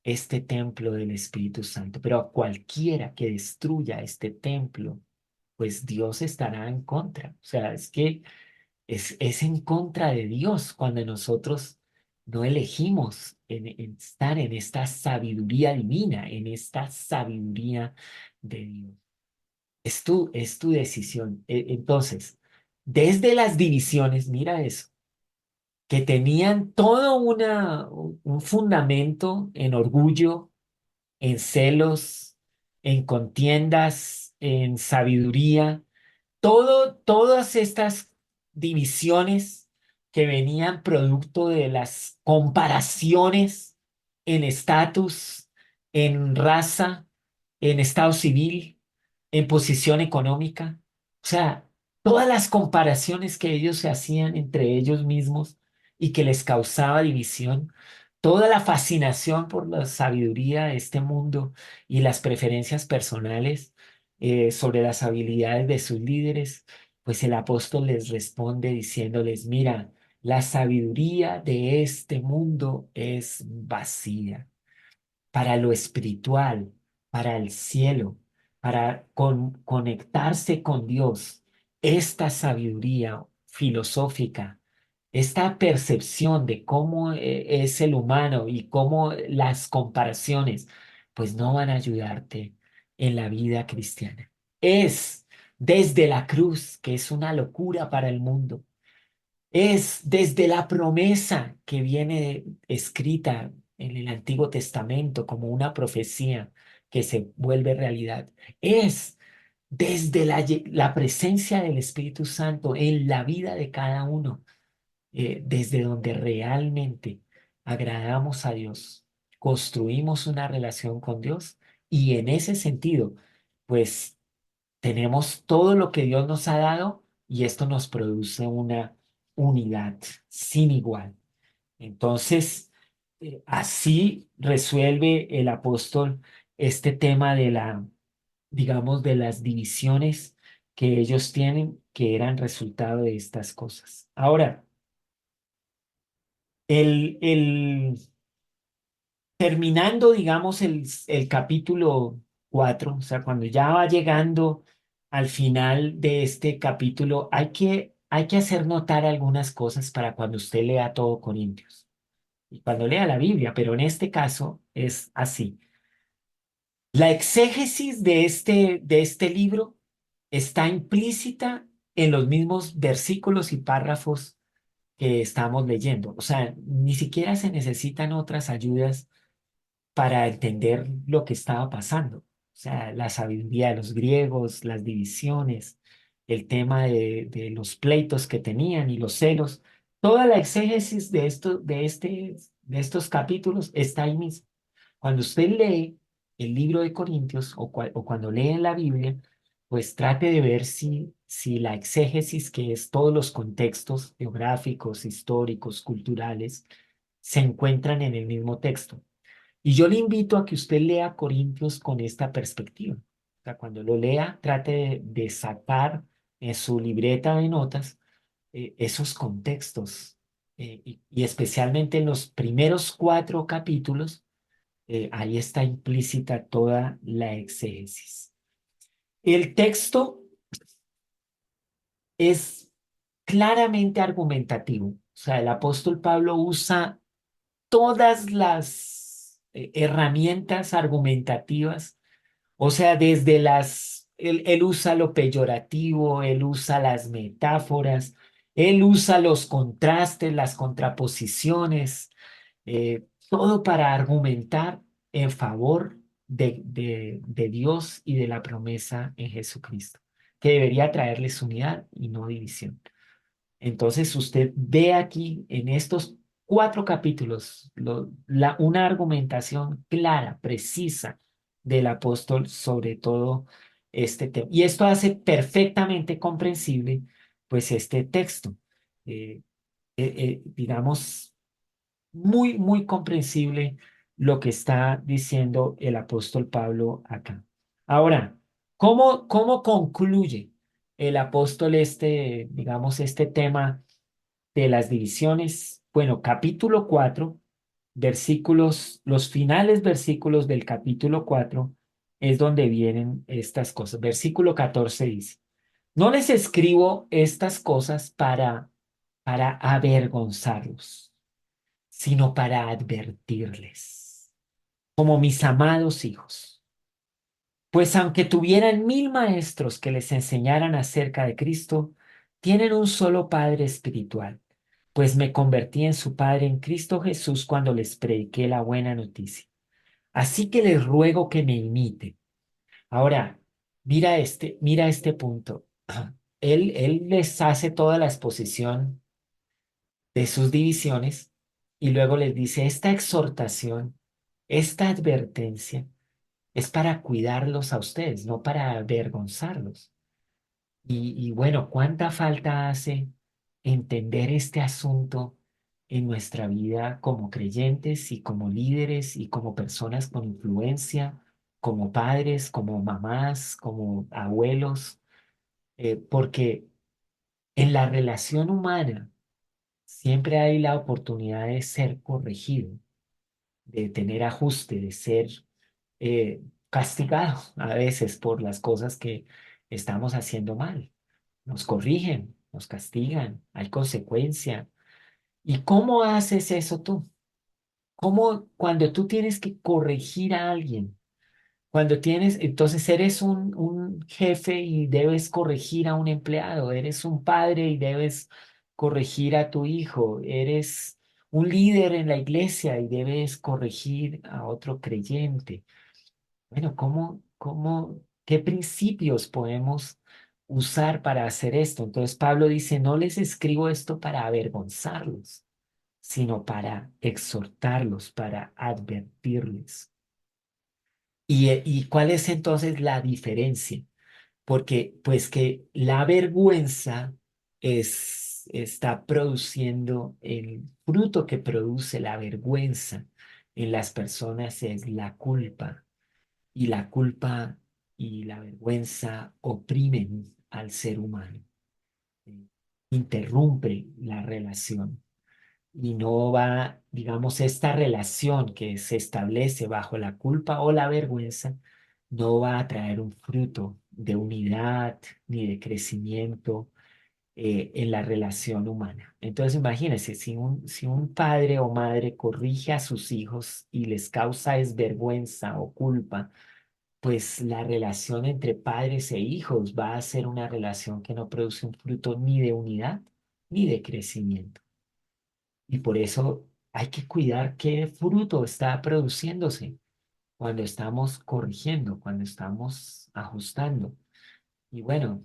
este templo del Espíritu Santo, pero a cualquiera que destruya este templo, pues Dios estará en contra. O sea, es que es en contra de Dios cuando nosotros no elegimos en estar en esta sabiduría divina, en esta sabiduría de Dios. Es tu decisión. Entonces, desde las divisiones, mira eso, que tenían todo un fundamento en orgullo, en celos, en contiendas, en sabiduría, todas estas divisiones que venían producto de las comparaciones en estatus, en raza, en estado civil, en posición económica. O sea, todas las comparaciones que ellos se hacían entre ellos mismos y que les causaba división, toda la fascinación por la sabiduría de este mundo y las preferencias personales sobre las habilidades de sus líderes, pues el apóstol les responde diciéndoles, mira, la sabiduría de este mundo es vacía para lo espiritual, para el cielo, para conectarse con Dios. Esta sabiduría filosófica, esta percepción de cómo es el humano y cómo las comparaciones, pues no van a ayudarte en la vida cristiana. Es desde la cruz, que es una locura para el mundo, es desde la promesa que viene escrita en el Antiguo Testamento como una profecía que se vuelve realidad. Es desde la presencia del Espíritu Santo en la vida de cada uno, desde donde realmente agradamos a Dios, construimos una relación con Dios y en ese sentido, pues tenemos todo lo que Dios nos ha dado y esto nos produce una unidad sin igual. Entonces, así resuelve el apóstol este tema de digamos, de las divisiones que ellos tienen, que eran resultado de estas cosas. Ahora, el terminando, digamos, el capítulo 4, o sea, cuando ya va llegando al final de este capítulo, hay que hacer notar algunas cosas para cuando usted lea todo Corintios y cuando lea la Biblia, pero en este caso es así. La exégesis de este libro está implícita en los mismos versículos y párrafos que estamos leyendo. O sea, ni siquiera se necesitan otras ayudas para entender lo que estaba pasando. O sea, la sabiduría de los griegos, las divisiones, el tema de los pleitos que tenían y los celos, toda la exégesis de estos capítulos está ahí mismo. Cuando usted lee el libro de Corintios o cuando lee la Biblia, pues trate de ver si la exégesis, que es todos los contextos geográficos, históricos, culturales, se encuentran en el mismo texto. Y yo le invito a que usted lea Corintios con esta perspectiva. O sea, cuando lo lea, trate de sacar en su libreta de notas esos contextos. Y especialmente en los primeros 4 capítulos, ahí está implícita toda la exégesis. El texto es claramente argumentativo. O sea, el apóstol Pablo usa todas las herramientas argumentativas, o sea, desde él usa lo peyorativo, él usa las metáforas, él usa los contrastes, las contraposiciones, todo para argumentar en favor de Dios y de la promesa en Jesucristo, que debería traerles unidad y no división. Entonces usted ve aquí en estos 4 capítulos una argumentación clara, precisa del apóstol sobre todo este tema. Y esto hace perfectamente comprensible pues este texto. Eh, digamos, muy, muy comprensible lo que está diciendo el apóstol Pablo acá. Ahora, ¿cómo concluye el apóstol digamos, este tema de las divisiones? Bueno, capítulo 4 los finales versículos del capítulo 4 es donde vienen estas cosas. Versículo 14 dice, no les escribo estas cosas para avergonzarlos, sino para advertirles, como mis amados hijos. Pues aunque tuvieran 1000 maestros que les enseñaran acerca de Cristo, tienen un solo Padre espiritual, pues me convertí en su Padre en Cristo Jesús cuando les prediqué la buena noticia. Así que les ruego que me imiten. Ahora, mira este punto. Él les hace toda la exposición de sus divisiones y luego les dice, esta exhortación, esta advertencia es para cuidarlos a ustedes, no para avergonzarlos. Y bueno, ¿cuánta falta hace entender este asunto en nuestra vida como creyentes y como líderes y como personas con influencia, como padres, como mamás, como abuelos? Porque en la relación humana siempre hay la oportunidad de ser corregido, de tener ajuste, de ser castigado a veces por las cosas que estamos haciendo mal. Nos corrigen, nos castigan, hay consecuencia. ¿Y cómo haces eso tú? ¿Cómo cuando tú tienes que corregir a alguien? Entonces eres un jefe y debes corregir a un empleado, eres un padre y debes corregir a tu hijo, eres un líder en la iglesia y debes corregir a otro creyente. Bueno, qué principios podemos usar para hacer esto? Entonces Pablo dice, no les escribo esto para avergonzarlos, sino para exhortarlos, para advertirles. ¿Y cuál es entonces la diferencia? Porque pues que la vergüenza está produciendo el fruto que produce la vergüenza en las personas es la culpa. Y la culpa y la vergüenza oprimen al ser humano, eh, interrumpe la relación y no va, digamos, esta relación que se establece bajo la culpa o la vergüenza, no va a traer un fruto de unidad ni de crecimiento en la relación humana. Entonces, imagínense, si un padre o madre corrige a sus hijos y les causa es vergüenza o culpa, pues la relación entre padres e hijos va a ser una relación que no produce un fruto ni de unidad ni de crecimiento. Y por eso hay que cuidar qué fruto está produciéndose cuando estamos corrigiendo, cuando estamos ajustando. Y bueno,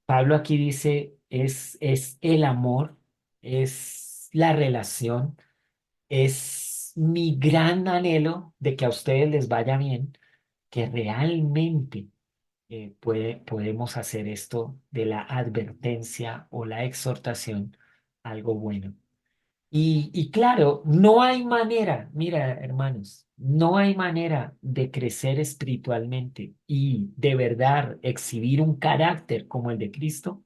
Pablo aquí dice, es el amor, es la relación, es mi gran anhelo de que a ustedes les vaya bien, que realmente podemos hacer esto de la advertencia o la exhortación algo bueno. Y claro, no hay manera, mira, hermanos, no hay manera de crecer espiritualmente y de verdad exhibir un carácter como el de Cristo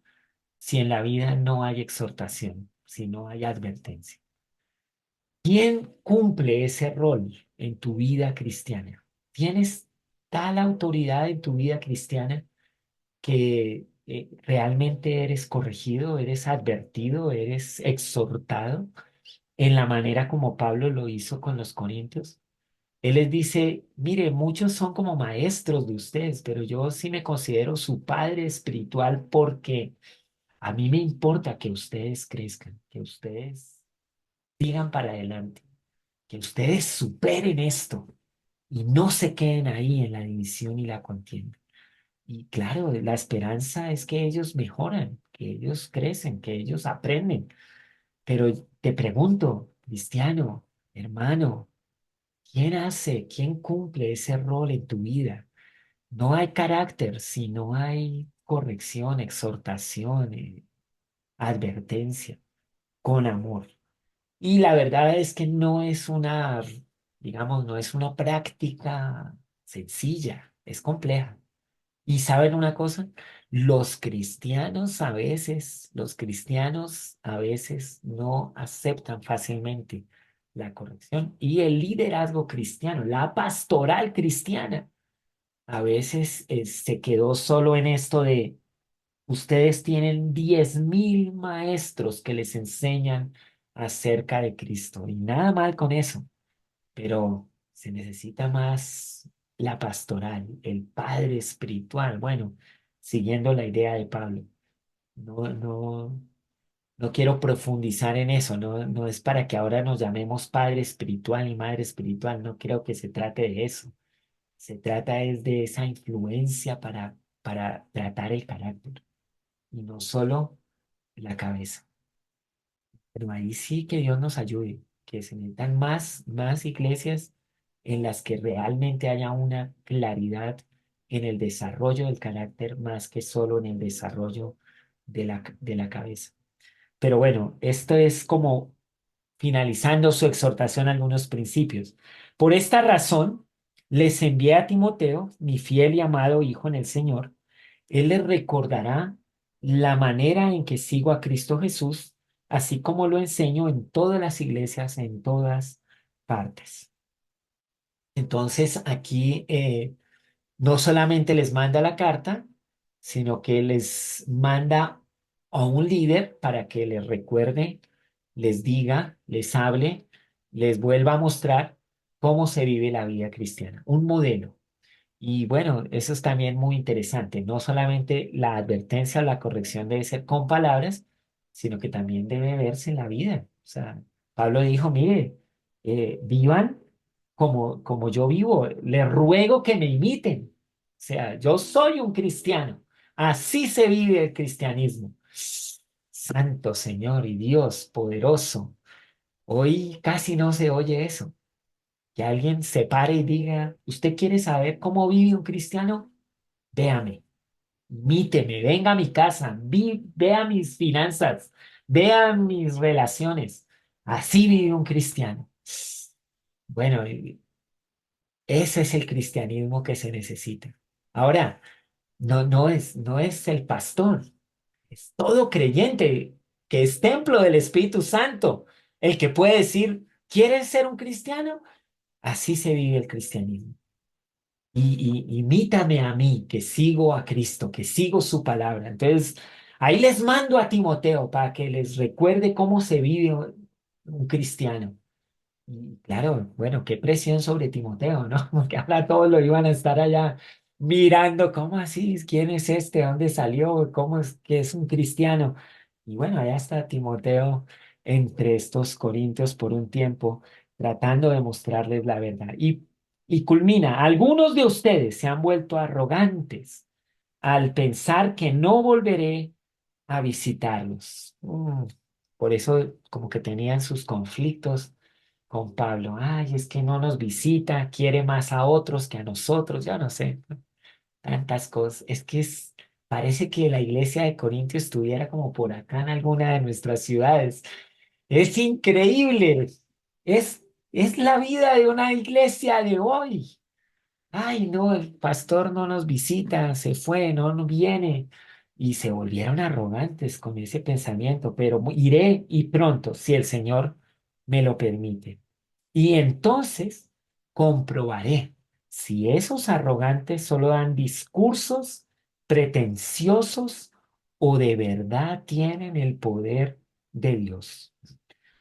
si en la vida no hay exhortación, si no hay advertencia. ¿Quién cumple ese rol en tu vida cristiana? ¿Tienes tal autoridad en tu vida cristiana que ¿realmente eres corregido, eres advertido, eres exhortado en la manera como Pablo lo hizo con los corintios? Él les dice, mire, muchos son como maestros de ustedes, pero yo sí me considero su padre espiritual porque a mí me importa que ustedes crezcan, que ustedes sigan para adelante, que ustedes superen esto y no se queden ahí en la división y la contienda. Y claro, la esperanza es que ellos mejoran, que ellos crecen, que ellos aprenden. Pero te pregunto, cristiano, hermano, ¿quién hace, quién cumple ese rol en tu vida? No hay carácter si no hay corrección, exhortación, advertencia, con amor. Y la verdad es que no es una, digamos, no es una práctica sencilla, es compleja. Y saben una cosa, los cristianos a veces no aceptan fácilmente la corrección. Y el liderazgo cristiano, la pastoral cristiana, a veces se quedó solo en esto de, ustedes tienen 10.000 maestros que les enseñan acerca de Cristo. Y nada mal con eso, pero se necesita más la pastoral, el padre espiritual. Bueno, siguiendo la idea de Pablo, no, no, no quiero profundizar en eso, no, no es para que ahora nos llamemos padre espiritual y madre espiritual, no creo que se trate de eso. Se trata es de esa influencia para tratar el carácter y no solo la cabeza. Pero ahí sí que Dios nos ayude, que se metan más iglesias en las que realmente haya una claridad en el desarrollo del carácter más que solo en el desarrollo de la cabeza. Pero bueno, esto es como finalizando su exhortación a algunos principios. Por esta razón, les envié a Timoteo, mi fiel y amado hijo en el Señor. Él les recordará la manera en que sigo a Cristo Jesús, así como lo enseño en todas las iglesias, en todas partes. Entonces, aquí no solamente les manda la carta, sino que les manda a un líder para que les recuerde, les diga, les hable, les vuelva a mostrar cómo se vive la vida cristiana, un modelo. Y bueno, eso es también muy interesante. No solamente la advertencia o la corrección debe ser con palabras, sino que también debe verse en la vida. O sea, Pablo dijo, mire, vivan como yo vivo. Les ruego que me imiten. O sea, yo soy un cristiano. Así se vive el cristianismo. Santo Señor y Dios poderoso. Hoy casi no se oye eso. Que alguien se pare y diga, ¿usted quiere saber cómo vive un cristiano? Véame, míteme, venga a mi casa, vea mis finanzas, vea mis relaciones. Así vive un cristiano. Bueno, ese es el cristianismo que se necesita. Ahora, no es el pastor, es todo creyente que es templo del Espíritu Santo el que puede decir, ¿quieres ser un cristiano? Así se vive el cristianismo. Y imítame a mí, que sigo a Cristo, que sigo su palabra. Entonces, ahí les mando a Timoteo para que les recuerde cómo se vive un cristiano. Y claro, bueno, qué presión sobre Timoteo, ¿no? Porque ahora todos lo iban a estar allá mirando, ¿cómo así? ¿Quién es este? ¿Dónde salió? ¿Cómo es que es un cristiano? Y bueno, allá está Timoteo entre estos corintios por un tiempo, tratando de mostrarles la verdad. Y culmina, algunos de ustedes se han vuelto arrogantes al pensar que no volveré a visitarlos. Por eso como que tenían sus conflictos con Pablo. Ay, es que no nos visita, quiere más a otros que a nosotros, ya no sé, tantas cosas. Es que parece que la iglesia de Corintio estuviera como por acá en alguna de nuestras ciudades. Es increíble. Es la vida de una iglesia de hoy. Ay, no, el pastor no nos visita, se fue, no viene. Y se volvieron arrogantes con ese pensamiento, pero iré y pronto, si el Señor me lo permite. Y entonces comprobaré si esos arrogantes solo dan discursos pretenciosos o de verdad tienen el poder de Dios.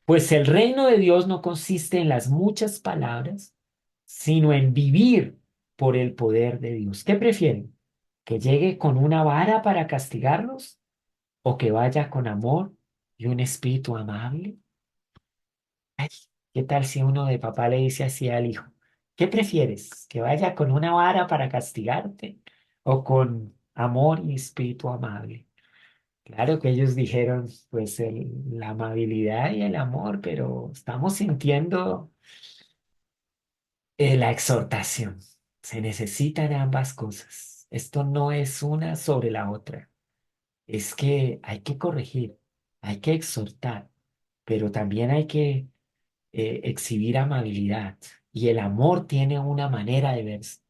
Pues el reino de Dios no consiste en las muchas palabras, sino en vivir por el poder de Dios. ¿Qué prefieren? ¿Que llegue con una vara para castigarlos o que vaya con amor y un espíritu amable? Ay, ¿qué tal si uno de papá le dice así al hijo? ¿Qué prefieres? ¿Que vaya con una vara para castigarte o con amor y espíritu amable? Claro que ellos dijeron, pues, la amabilidad y el amor, pero estamos sintiendo la exhortación. Se necesitan ambas cosas. Esto no es una sobre la otra. Es que hay que corregir, hay que exhortar, pero también hay que exhibir amabilidad. Y el amor tiene una manera de verse.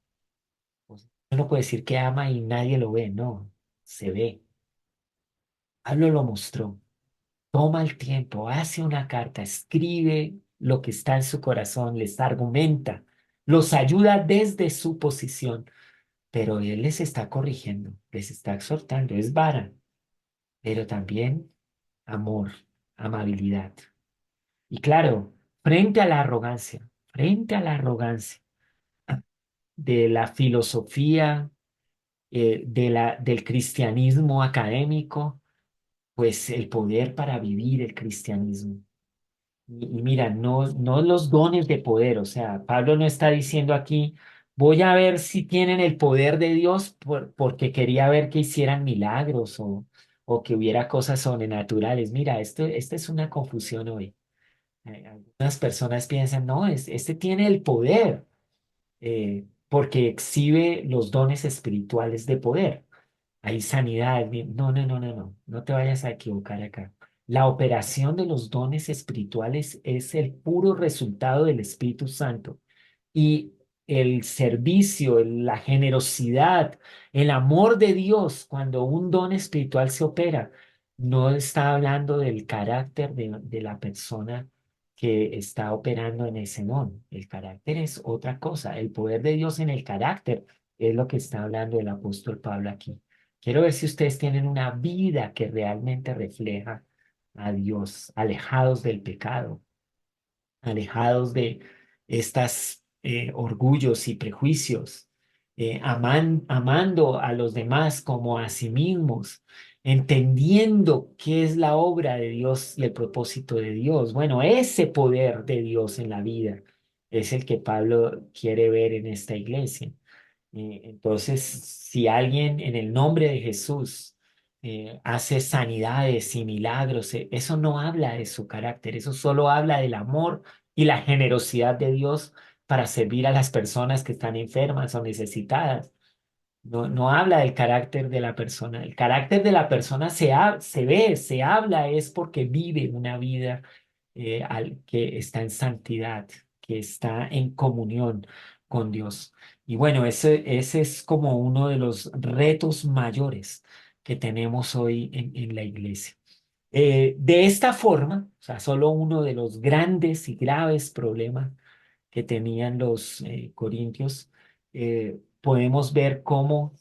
O sea, uno no puede decir que ama y nadie lo ve, no, se ve. Pablo lo mostró. Toma el tiempo, hace una carta, escribe lo que está en su corazón, les argumenta, los ayuda desde su posición, pero él les está corrigiendo, les está exhortando, es vara, pero también amor, amabilidad. Y claro, frente a la arrogancia de la filosofía, del cristianismo académico, pues el poder para vivir el cristianismo. Y mira, no los dones de poder, o sea, Pablo no está diciendo aquí, voy a ver si tienen el poder de Dios porque quería ver que hicieran milagros o que hubiera cosas sobrenaturales. Mira, esta es una confusión hoy. Algunas personas piensan, no, este tiene el poder porque exhibe los dones espirituales de poder. Hay sanidad. No, no, no, no, no. No te vayas a equivocar acá. La operación de los dones espirituales es el puro resultado del Espíritu Santo. Y el servicio, la generosidad, el amor de Dios, cuando un don espiritual se opera, no está hablando del carácter de la persona que está operando en ese don. El carácter es otra cosa. El poder de Dios en el carácter es lo que está hablando el apóstol Pablo aquí. Quiero ver si ustedes tienen una vida que realmente refleja a Dios, alejados del pecado, alejados de estas orgullos y prejuicios, amando a los demás como a sí mismos, entendiendo qué es la obra de Dios y el propósito de Dios. Bueno, ese poder de Dios en la vida es el que Pablo quiere ver en esta iglesia. Entonces, si alguien en el nombre de Jesús hace sanidades y milagros, eso no habla de su carácter, eso solo habla del amor y la generosidad de Dios para servir a las personas que están enfermas o necesitadas. No habla del carácter de la persona. El carácter de la persona se ve, se habla, es porque vive una vida que está en santidad, que está en comunión con Dios. Y bueno, ese es como uno de los retos mayores que tenemos hoy en la iglesia. De esta forma, o sea, solo uno de los grandes y graves problemas que tenían los corintios, podemos ver cómo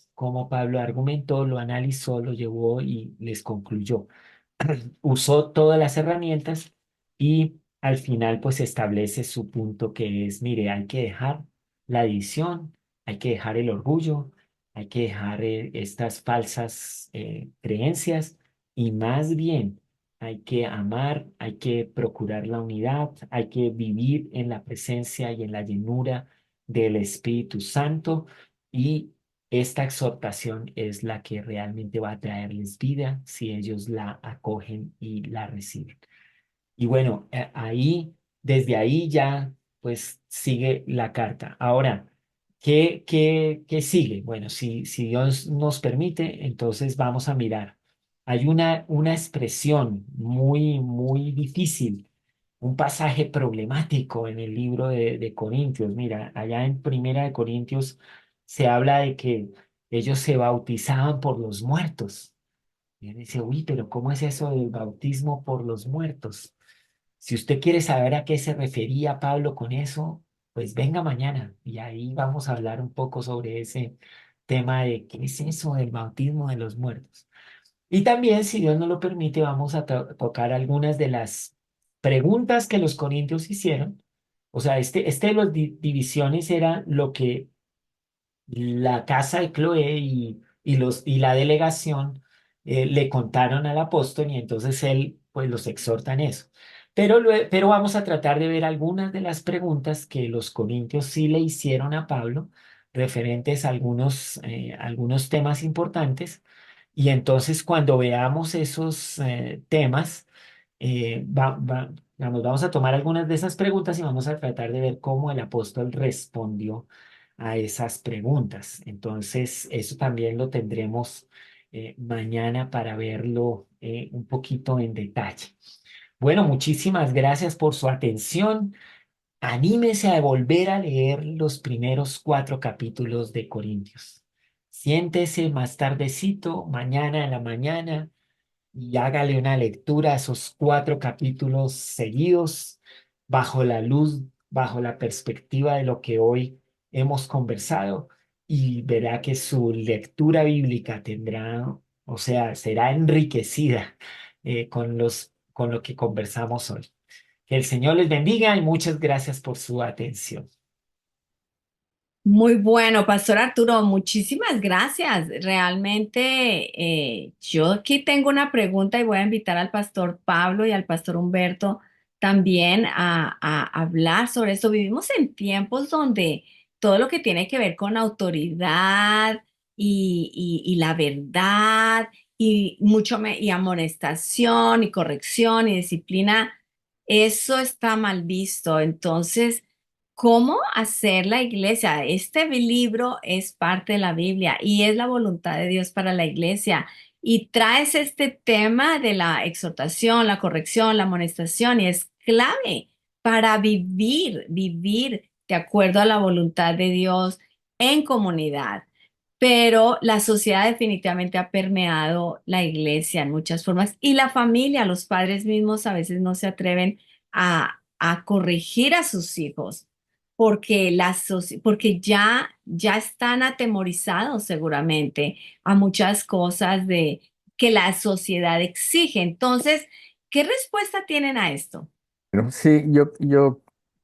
Pablo argumentó, lo analizó, lo llevó y les concluyó. Usó todas las herramientas y al final pues establece su punto que es, mire, hay que dejar la división, hay que dejar el orgullo, hay que dejar estas falsas creencias y más bien hay que amar, hay que procurar la unidad, hay que vivir en la presencia y en la llenura del Espíritu Santo y esta exhortación es la que realmente va a traerles vida si ellos la acogen y la reciben. Y bueno, desde ahí ya, pues sigue la carta. Ahora, ¿qué sigue? Bueno, si Dios nos permite, entonces vamos a mirar. Hay una expresión muy, muy difícil, un pasaje problemático en el libro de Corintios. Mira, allá en Primera de Corintios se habla de que ellos se bautizaban por los muertos. Y él dice, uy, pero ¿cómo es eso del bautismo por los muertos? Si usted quiere saber a qué se refería Pablo con eso, pues venga mañana y ahí vamos a hablar un poco sobre ese tema de qué es eso del bautismo de los muertos. Y también, si Dios nos lo permite, vamos a tocar algunas de las preguntas que los corintios hicieron. O sea, este de las divisiones era lo que la casa de Cloé y la delegación le contaron al apóstol y entonces él pues los exhorta en eso. Pero vamos a tratar de ver algunas de las preguntas que los corintios sí le hicieron a Pablo referentes a algunos temas importantes. Y entonces cuando veamos esos temas, vamos a tomar algunas de esas preguntas y vamos a tratar de ver cómo el apóstol respondió a esas preguntas. Entonces, eso también lo tendremos mañana para verlo un poquito en detalle. Bueno, muchísimas gracias por su atención. Anímese a volver a leer los primeros 4 capítulos de Corintios. Siéntese más tardecito, mañana en la mañana, y hágale una lectura a esos 4 capítulos seguidos bajo la luz, bajo la perspectiva de lo que hoy hemos conversado y verá que su lectura bíblica tendrá, o sea, será enriquecida con lo que conversamos hoy. Que el Señor les bendiga y muchas gracias por su atención. Muy bueno, Pastor Arturo, muchísimas gracias. Realmente yo aquí tengo una pregunta y voy a invitar al Pastor Pablo y al Pastor Humberto también a hablar sobre esto. Vivimos en tiempos donde todo lo que tiene que ver con autoridad y la verdad y y amonestación y corrección y disciplina, eso está mal visto. Entonces, ¿cómo hacer la iglesia? Este libro es parte de la Biblia y es la voluntad de Dios para la iglesia. Y traes este tema de la exhortación, la corrección, la amonestación y es clave para vivir de acuerdo a la voluntad de Dios en comunidad. Pero la sociedad definitivamente ha permeado la iglesia en muchas formas y la familia, los padres mismos a veces no se atreven a corregir a sus hijos porque, porque ya están atemorizados seguramente a muchas cosas que la sociedad exige. Entonces, ¿qué respuesta tienen a esto? Pero sí, yo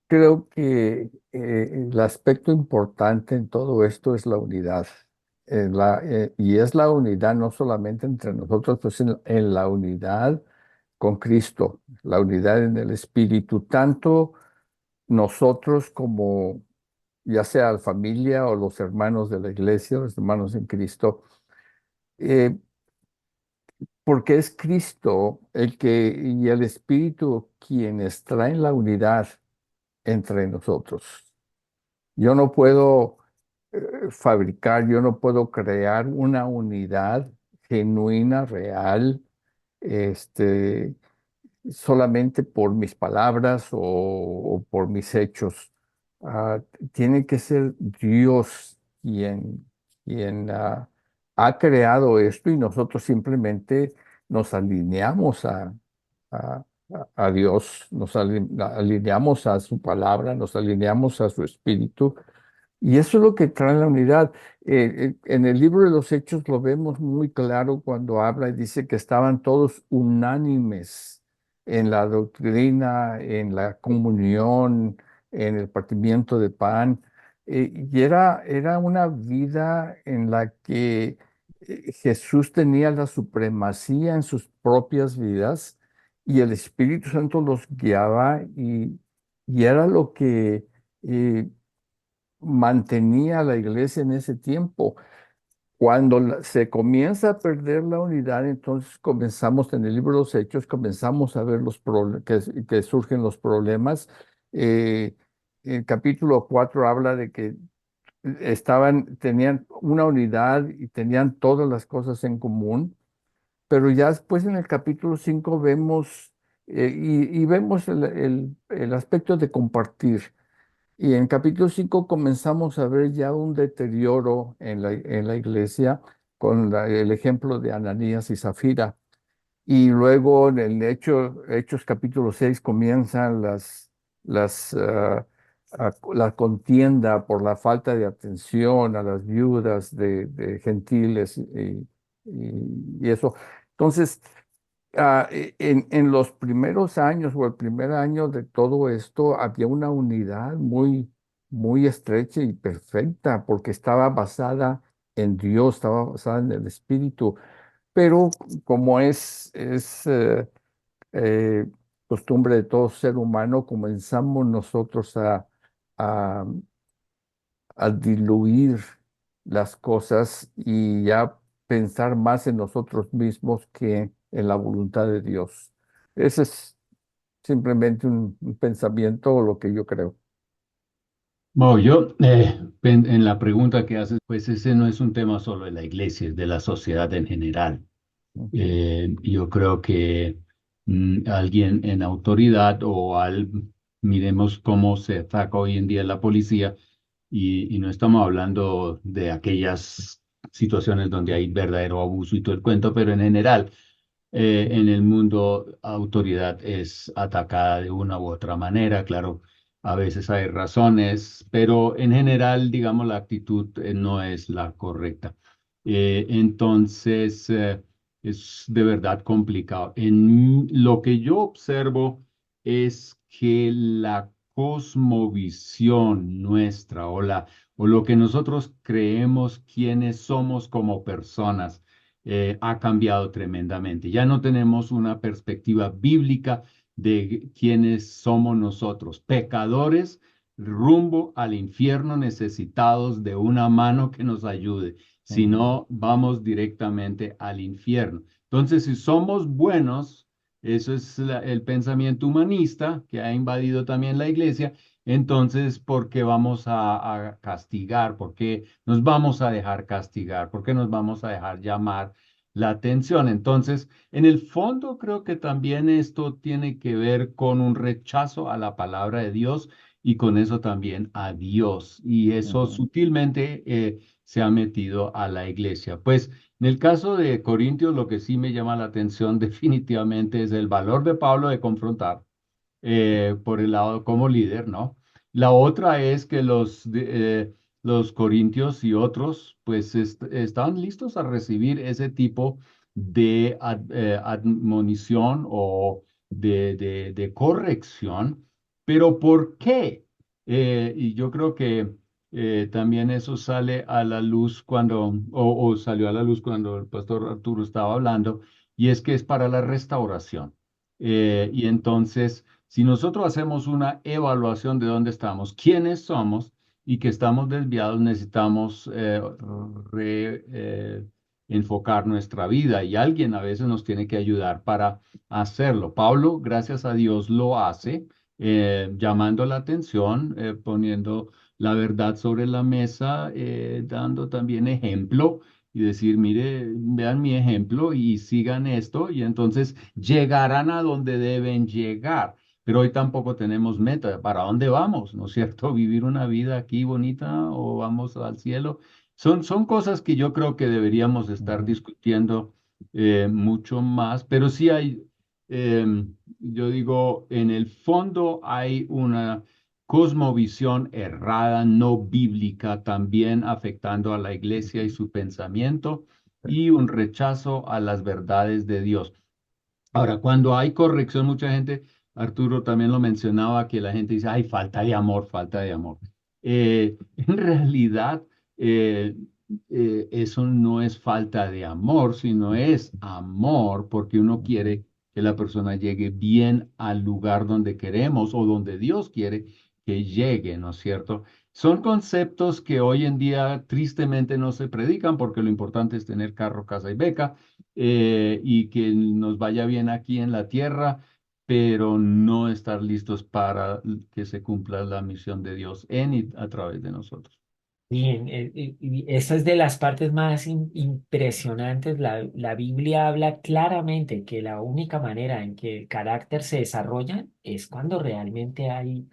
creo que el aspecto importante en todo esto es la unidad. Y es la unidad no solamente entre nosotros, pues en la unidad con Cristo, la unidad en el Espíritu, tanto nosotros como ya sea la familia o los hermanos de la iglesia, los hermanos en Cristo, eh, porque es Cristo y el Espíritu quienes traen la unidad entre nosotros. Yo no puedo fabricar, yo no puedo crear una unidad genuina, real, este, solamente por mis palabras o por mis hechos. Ah, Tiene que ser Dios quien ha creado esto y nosotros simplemente nos alineamos a, a Dios, alineamos a su palabra, nos alineamos a su espíritu y eso es lo que trae la unidad. En el libro de los Hechos lo vemos muy claro cuando habla y dice que estaban todos unánimes en la doctrina, en la comunión, en el partimiento de pan. Y era una vida en la que Jesús tenía la supremacía en sus propias vidas y el Espíritu Santo los guiaba y era lo que mantenía a la iglesia en ese tiempo. Cuando se comienza a perder la unidad, entonces comenzamos en el libro de los Hechos, comenzamos a ver que surgen los problemas. Eh, el capítulo 4 habla de que tenían una unidad y tenían todas las cosas en común, pero ya después en el capítulo 5 vemos, y vemos el aspecto de compartir. Y en capítulo 5 comenzamos a ver ya un deterioro en la iglesia con el ejemplo de Ananías y Zafira. Y luego en el Hechos capítulo 6 comienzan la contienda por la falta de atención a las viudas de gentiles y eso. Entonces, en los primeros años o el primer año de todo esto había una unidad muy estrecha y perfecta porque estaba basada en Dios, estaba basada en el Espíritu. Pero como es eh, costumbre de todo ser humano, comenzamos nosotros a, a diluir las cosas y ya pensar más en nosotros mismos que en la voluntad de Dios. Ese es simplemente un pensamiento o lo que yo creo. Bueno, yo, en la pregunta que haces, pues ese no es un tema solo de la iglesia, es de la sociedad en general. Ujú, Yo creo que alguien en autoridad miremos cómo se ataca hoy en día la policía y no estamos hablando de aquellas situaciones donde hay verdadero abuso y todo el cuento, pero en general, en el mundo, autoridad es atacada de una u otra manera, claro, a veces hay razones, pero en general, digamos, la actitud no es la correcta. Entonces, es de verdad complicado. Lo que yo observo es que la cosmovisión nuestra o lo que nosotros creemos quiénes somos como personas ha cambiado tremendamente. Ya no tenemos una perspectiva bíblica de quiénes somos nosotros, pecadores rumbo al infierno necesitados de una mano que nos ayude, si ujú, no vamos directamente al infierno. Entonces, si somos buenos, eso es el pensamiento humanista que ha invadido también la iglesia. Entonces, ¿por qué vamos a castigar? ¿Por qué nos vamos a dejar castigar? ¿Por qué nos vamos a dejar llamar la atención? Entonces, en el fondo, creo que también esto tiene que ver con un rechazo a la palabra de Dios y con eso también a Dios. Y eso ujú, sutilmente se ha metido a la iglesia. Pues en el caso de Corintios, lo que sí me llama la atención definitivamente es el valor de Pablo de confrontar por el lado como líder, ¿no? La otra es que los corintios y otros, pues estaban listos a recibir ese tipo de admonición o de corrección, pero ¿por qué? Y yo creo que también eso sale a la luz o salió a la luz cuando el pastor Arturo estaba hablando, y es que es para la restauración. Y entonces, si nosotros hacemos una evaluación de dónde estamos, quiénes somos y que estamos desviados, necesitamos enfocar nuestra vida y alguien a veces nos tiene que ayudar para hacerlo. Pablo, gracias a Dios, lo hace, llamando la atención, poniendo la verdad sobre la mesa, dando también ejemplo y decir, mire, vean mi ejemplo y sigan esto y entonces llegarán a donde deben llegar. Pero hoy tampoco tenemos meta. ¿Para dónde vamos? ¿No es cierto? ¿Vivir una vida aquí bonita o vamos al cielo? Son cosas que yo creo que deberíamos estar ujú. discutiendo mucho más, pero sí hay, yo digo, en el fondo hay una cosmovisión errada, no bíblica, también afectando a la iglesia y su pensamiento y un rechazo a las verdades de Dios. Ahora, cuando hay corrección, mucha gente, Arturo también lo mencionaba, que la gente dice, ay, falta de amor, falta de amor. En realidad, eh, eso no es falta de amor, sino es amor porque uno Ujú, quiere que la persona llegue bien al lugar donde queremos o donde Dios quiere que llegue, ¿no es cierto? Son conceptos que hoy en día tristemente no se predican porque lo importante es tener carro, casa y beca y que nos vaya bien aquí en la tierra, pero no estar listos para que se cumpla la misión de Dios en y a través de nosotros. Bien, y esa es de las partes más impresionantes. La Biblia habla claramente que la única manera en que el carácter se desarrolla es cuando realmente hay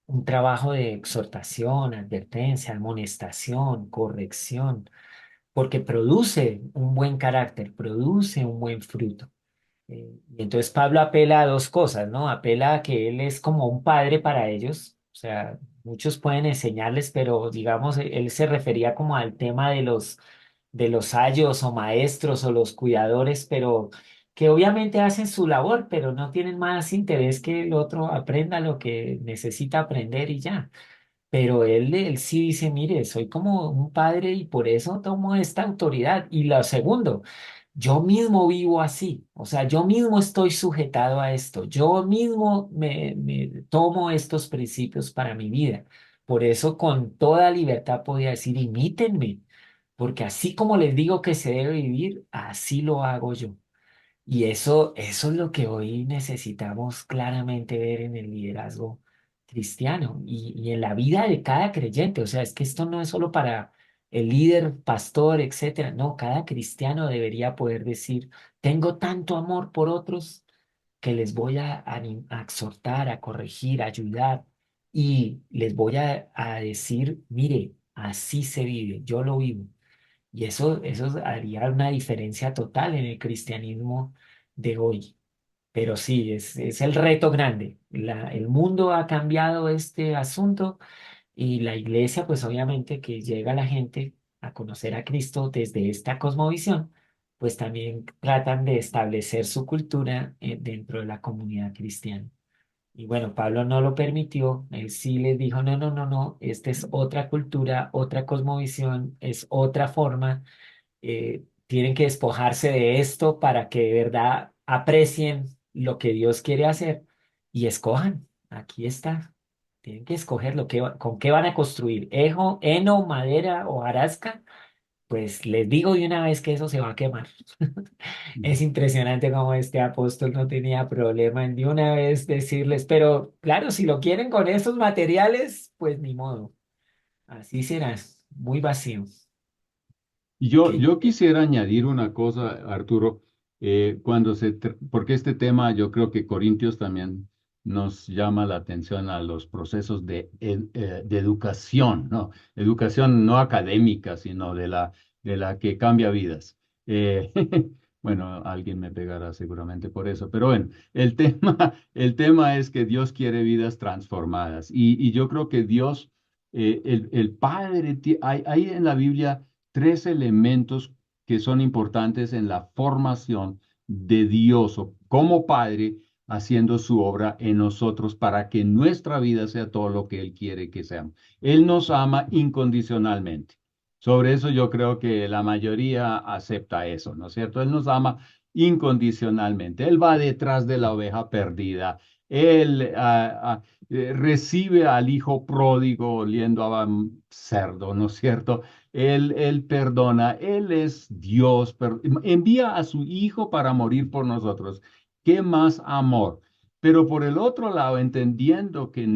un trabajo de exhortación, advertencia, amonestación, corrección, porque produce un buen carácter, produce un buen fruto. Y entonces Pablo apela a dos cosas, ¿no? Apela a que él es como un padre para ellos, o sea, muchos pueden enseñarles, pero digamos, él se refería como al tema de los ayos o maestros o los cuidadores, pero que obviamente hacen su labor, pero no tienen más interés que el otro aprenda lo que necesita aprender y ya. Pero él sí dice, mire, soy como un padre y por eso tomo esta autoridad. Y lo segundo, yo mismo vivo así, o sea, yo mismo estoy sujetado a esto, yo mismo me tomo estos principios para mi vida. Por eso con toda libertad podía decir, imítenme, porque así como les digo que se debe vivir, así lo hago yo. Y eso es lo que hoy necesitamos claramente ver en el liderazgo cristiano y en la vida de cada creyente. O sea, es que esto no es solo para el líder, pastor, etcétera. No, cada cristiano debería poder decir, tengo tanto amor por otros que les voy a exhortar, a corregir, a ayudar y les voy a decir, mire, así se vive, yo lo vivo. Y eso haría una diferencia total en el cristianismo de hoy. Pero sí, es el reto grande. El mundo ha cambiado este asunto y la iglesia, pues obviamente que llega la gente a conocer a Cristo desde esta cosmovisión, pues también tratan de establecer su cultura dentro de la comunidad cristiana. Y bueno, Pablo no lo permitió, él sí les dijo, no, no, no, no, esta es otra cultura, otra cosmovisión, es otra forma, tienen que despojarse de esto para que de verdad aprecien lo que Dios quiere hacer y escojan. Aquí está. Tienen que escoger con qué van a construir. Heno, madera o arasca. Pues les digo de una vez que eso se va a quemar. Es impresionante cómo este apóstol no tenía problema en de una vez decirles, pero claro, si lo quieren con esos materiales, pues ni modo. Así será. Muy vacío. Y yo, Que yo quisiera añadir una cosa, Arturo, porque este tema yo creo que Corintios también nos llama la atención a los procesos de educación, ¿no? Educación no académica, sino de la que cambia vidas. Eh, bueno, alguien me pegará seguramente por eso, pero bueno, el tema es que Dios quiere vidas transformadas y yo creo que Dios, el Padre, hay en la Biblia tres elementos que son importantes en la formación de Dios o como Padre haciendo su obra en nosotros para que nuestra vida sea todo lo que Él quiere que seamos. Él nos ama incondicionalmente. Sobre eso yo creo que la mayoría acepta eso, ¿no es cierto? Él nos ama incondicionalmente. Él va detrás de la oveja perdida. Él recibe al hijo pródigo oliendo a cerdo, ¿no es cierto? Él perdona, Él es Dios, envía a su Hijo para morir por nosotros. ¿Qué más amor? Pero por el otro lado, entendiendo que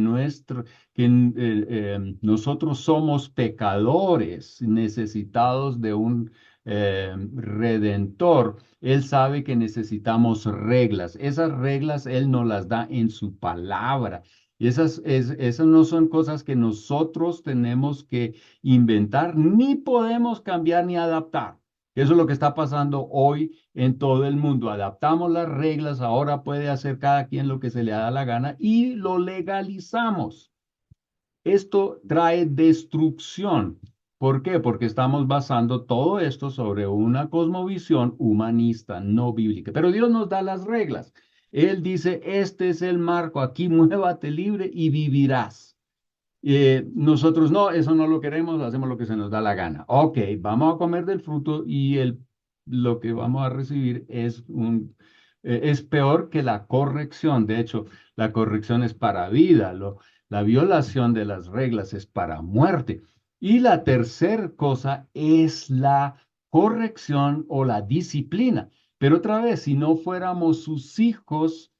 nosotros somos pecadores necesitados de un redentor, Él sabe que necesitamos reglas. Esas reglas Él nos las da en su palabra. Y esas no son cosas que nosotros tenemos que inventar, ni podemos cambiar ni adaptar. Eso es lo que está pasando hoy en todo el mundo. Adaptamos las reglas, ahora puede hacer cada quien lo que se le da la gana y lo legalizamos. Esto trae destrucción. ¿Por qué? Porque estamos basando todo esto sobre una cosmovisión humanista, no bíblica. Pero Dios nos da las reglas. Él dice, este es el marco, aquí muévate libre y vivirás. Nosotros no, eso no lo queremos, hacemos lo que se nos da la gana. Ok, vamos a comer del fruto y lo que vamos a recibir es peor que la corrección. De hecho, la corrección es para vida, la violación de las reglas es para muerte. Y la tercera cosa es la corrección o la disciplina. Pero otra vez, si no fuéramos sus hijos,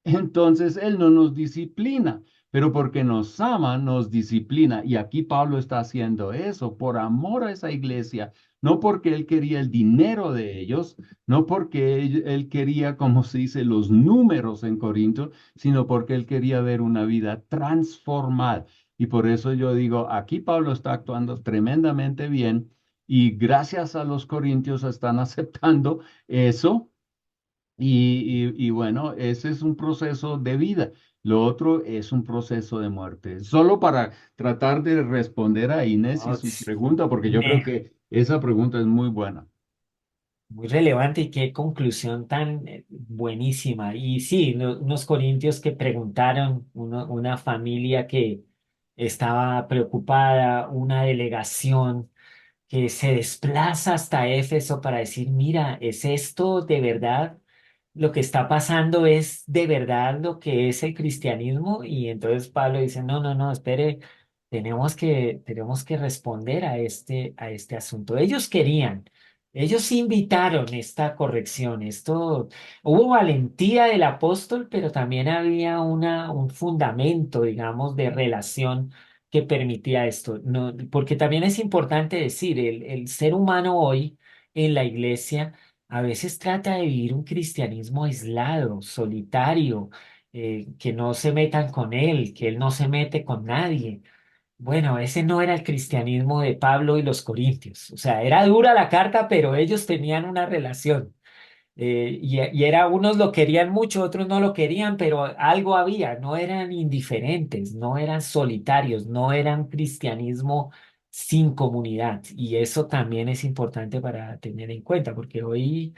entonces Él no nos disciplina, pero porque nos ama, nos disciplina. Y aquí Pablo está haciendo eso por amor a esa iglesia, no porque Él quería el dinero de ellos, no porque él quería, como se dice, los números en Corinto, sino porque Él quería ver una vida transformada. Y por eso yo digo, aquí Pablo está actuando tremendamente bien y gracias a los corintios están aceptando eso y bueno, ese es un proceso de vida. Lo otro es un proceso de muerte. Solo para tratar de responder a Inés y no, su pregunta, porque yo creo me, que Esa pregunta es muy buena. Muy relevante y qué conclusión tan buenísima. Y sí, unos corintios que preguntaron, una familia que estaba preocupada, una delegación que se desplaza hasta Éfeso para decir, mira, ¿es esto de verdad? Lo que está pasando es de verdad lo que es el cristianismo. Y entonces Pablo dice, no, no, no, espere, tenemos que responder a este asunto. Ellos invitaron esta corrección. Hubo valentía del apóstol, pero también había un fundamento, digamos, de relación que permitía esto. No, porque también es importante decir, el ser humano hoy en la iglesia a veces trata de vivir un cristianismo aislado, solitario, que no se metan con él, que él no se mete con nadie. Bueno, ese no era el cristianismo de Pablo y los corintios. O sea, era dura la carta, pero ellos tenían una relación. Y era, unos lo querían mucho, otros no lo querían, pero algo había, no eran indiferentes, no eran solitarios, no eran cristianismo sin comunidad. Y eso también es importante para tener en cuenta, porque hoy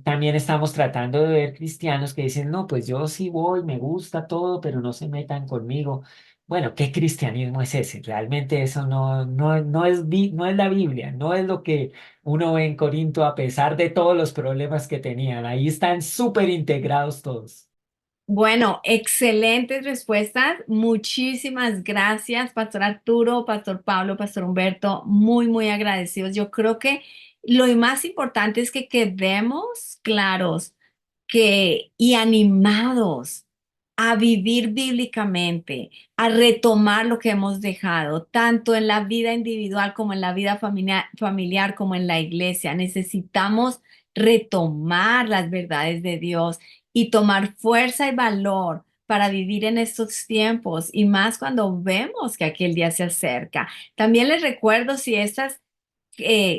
también estamos tratando de ver cristianos que dicen, no, pues yo sí voy, me gusta todo, pero no se metan conmigo. Bueno, ¿qué cristianismo es ese? Realmente eso no es la Biblia, no es lo que uno ve en Corinto a pesar de todos los problemas que tenían. Ahí están súper integrados todos. Bueno, excelentes respuestas. Muchísimas gracias, Pastor Arturo, Pastor Pablo, Pastor Humberto. Muy, muy agradecidos. Yo creo que lo más importante es que quedemos claros y animados a vivir bíblicamente, a retomar lo que hemos dejado, tanto en la vida individual como en la vida familiar como en la iglesia. Necesitamos retomar las verdades de Dios y tomar fuerza y valor para vivir en estos tiempos y más cuando vemos que aquel día se acerca. También les recuerdo si estas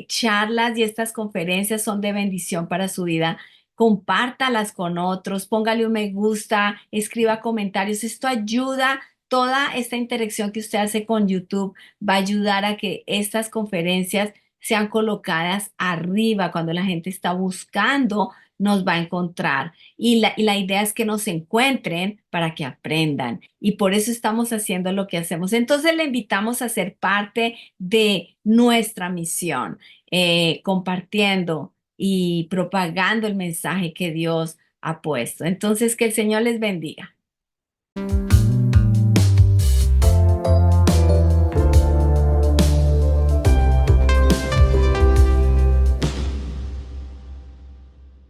charlas y estas conferencias son de bendición para su vida, compártalas con otros, póngale un me gusta, escriba comentarios. Esto ayuda, toda esta interacción que usted hace con YouTube va a ayudar a que estas conferencias sean colocadas arriba cuando la gente está buscando. Nos va a encontrar y la idea es que nos encuentren para que aprendan y por eso estamos haciendo lo que hacemos. Entonces le invitamos a ser parte de nuestra misión, compartiendo y propagando el mensaje que Dios ha puesto. Entonces, que el Señor les bendiga.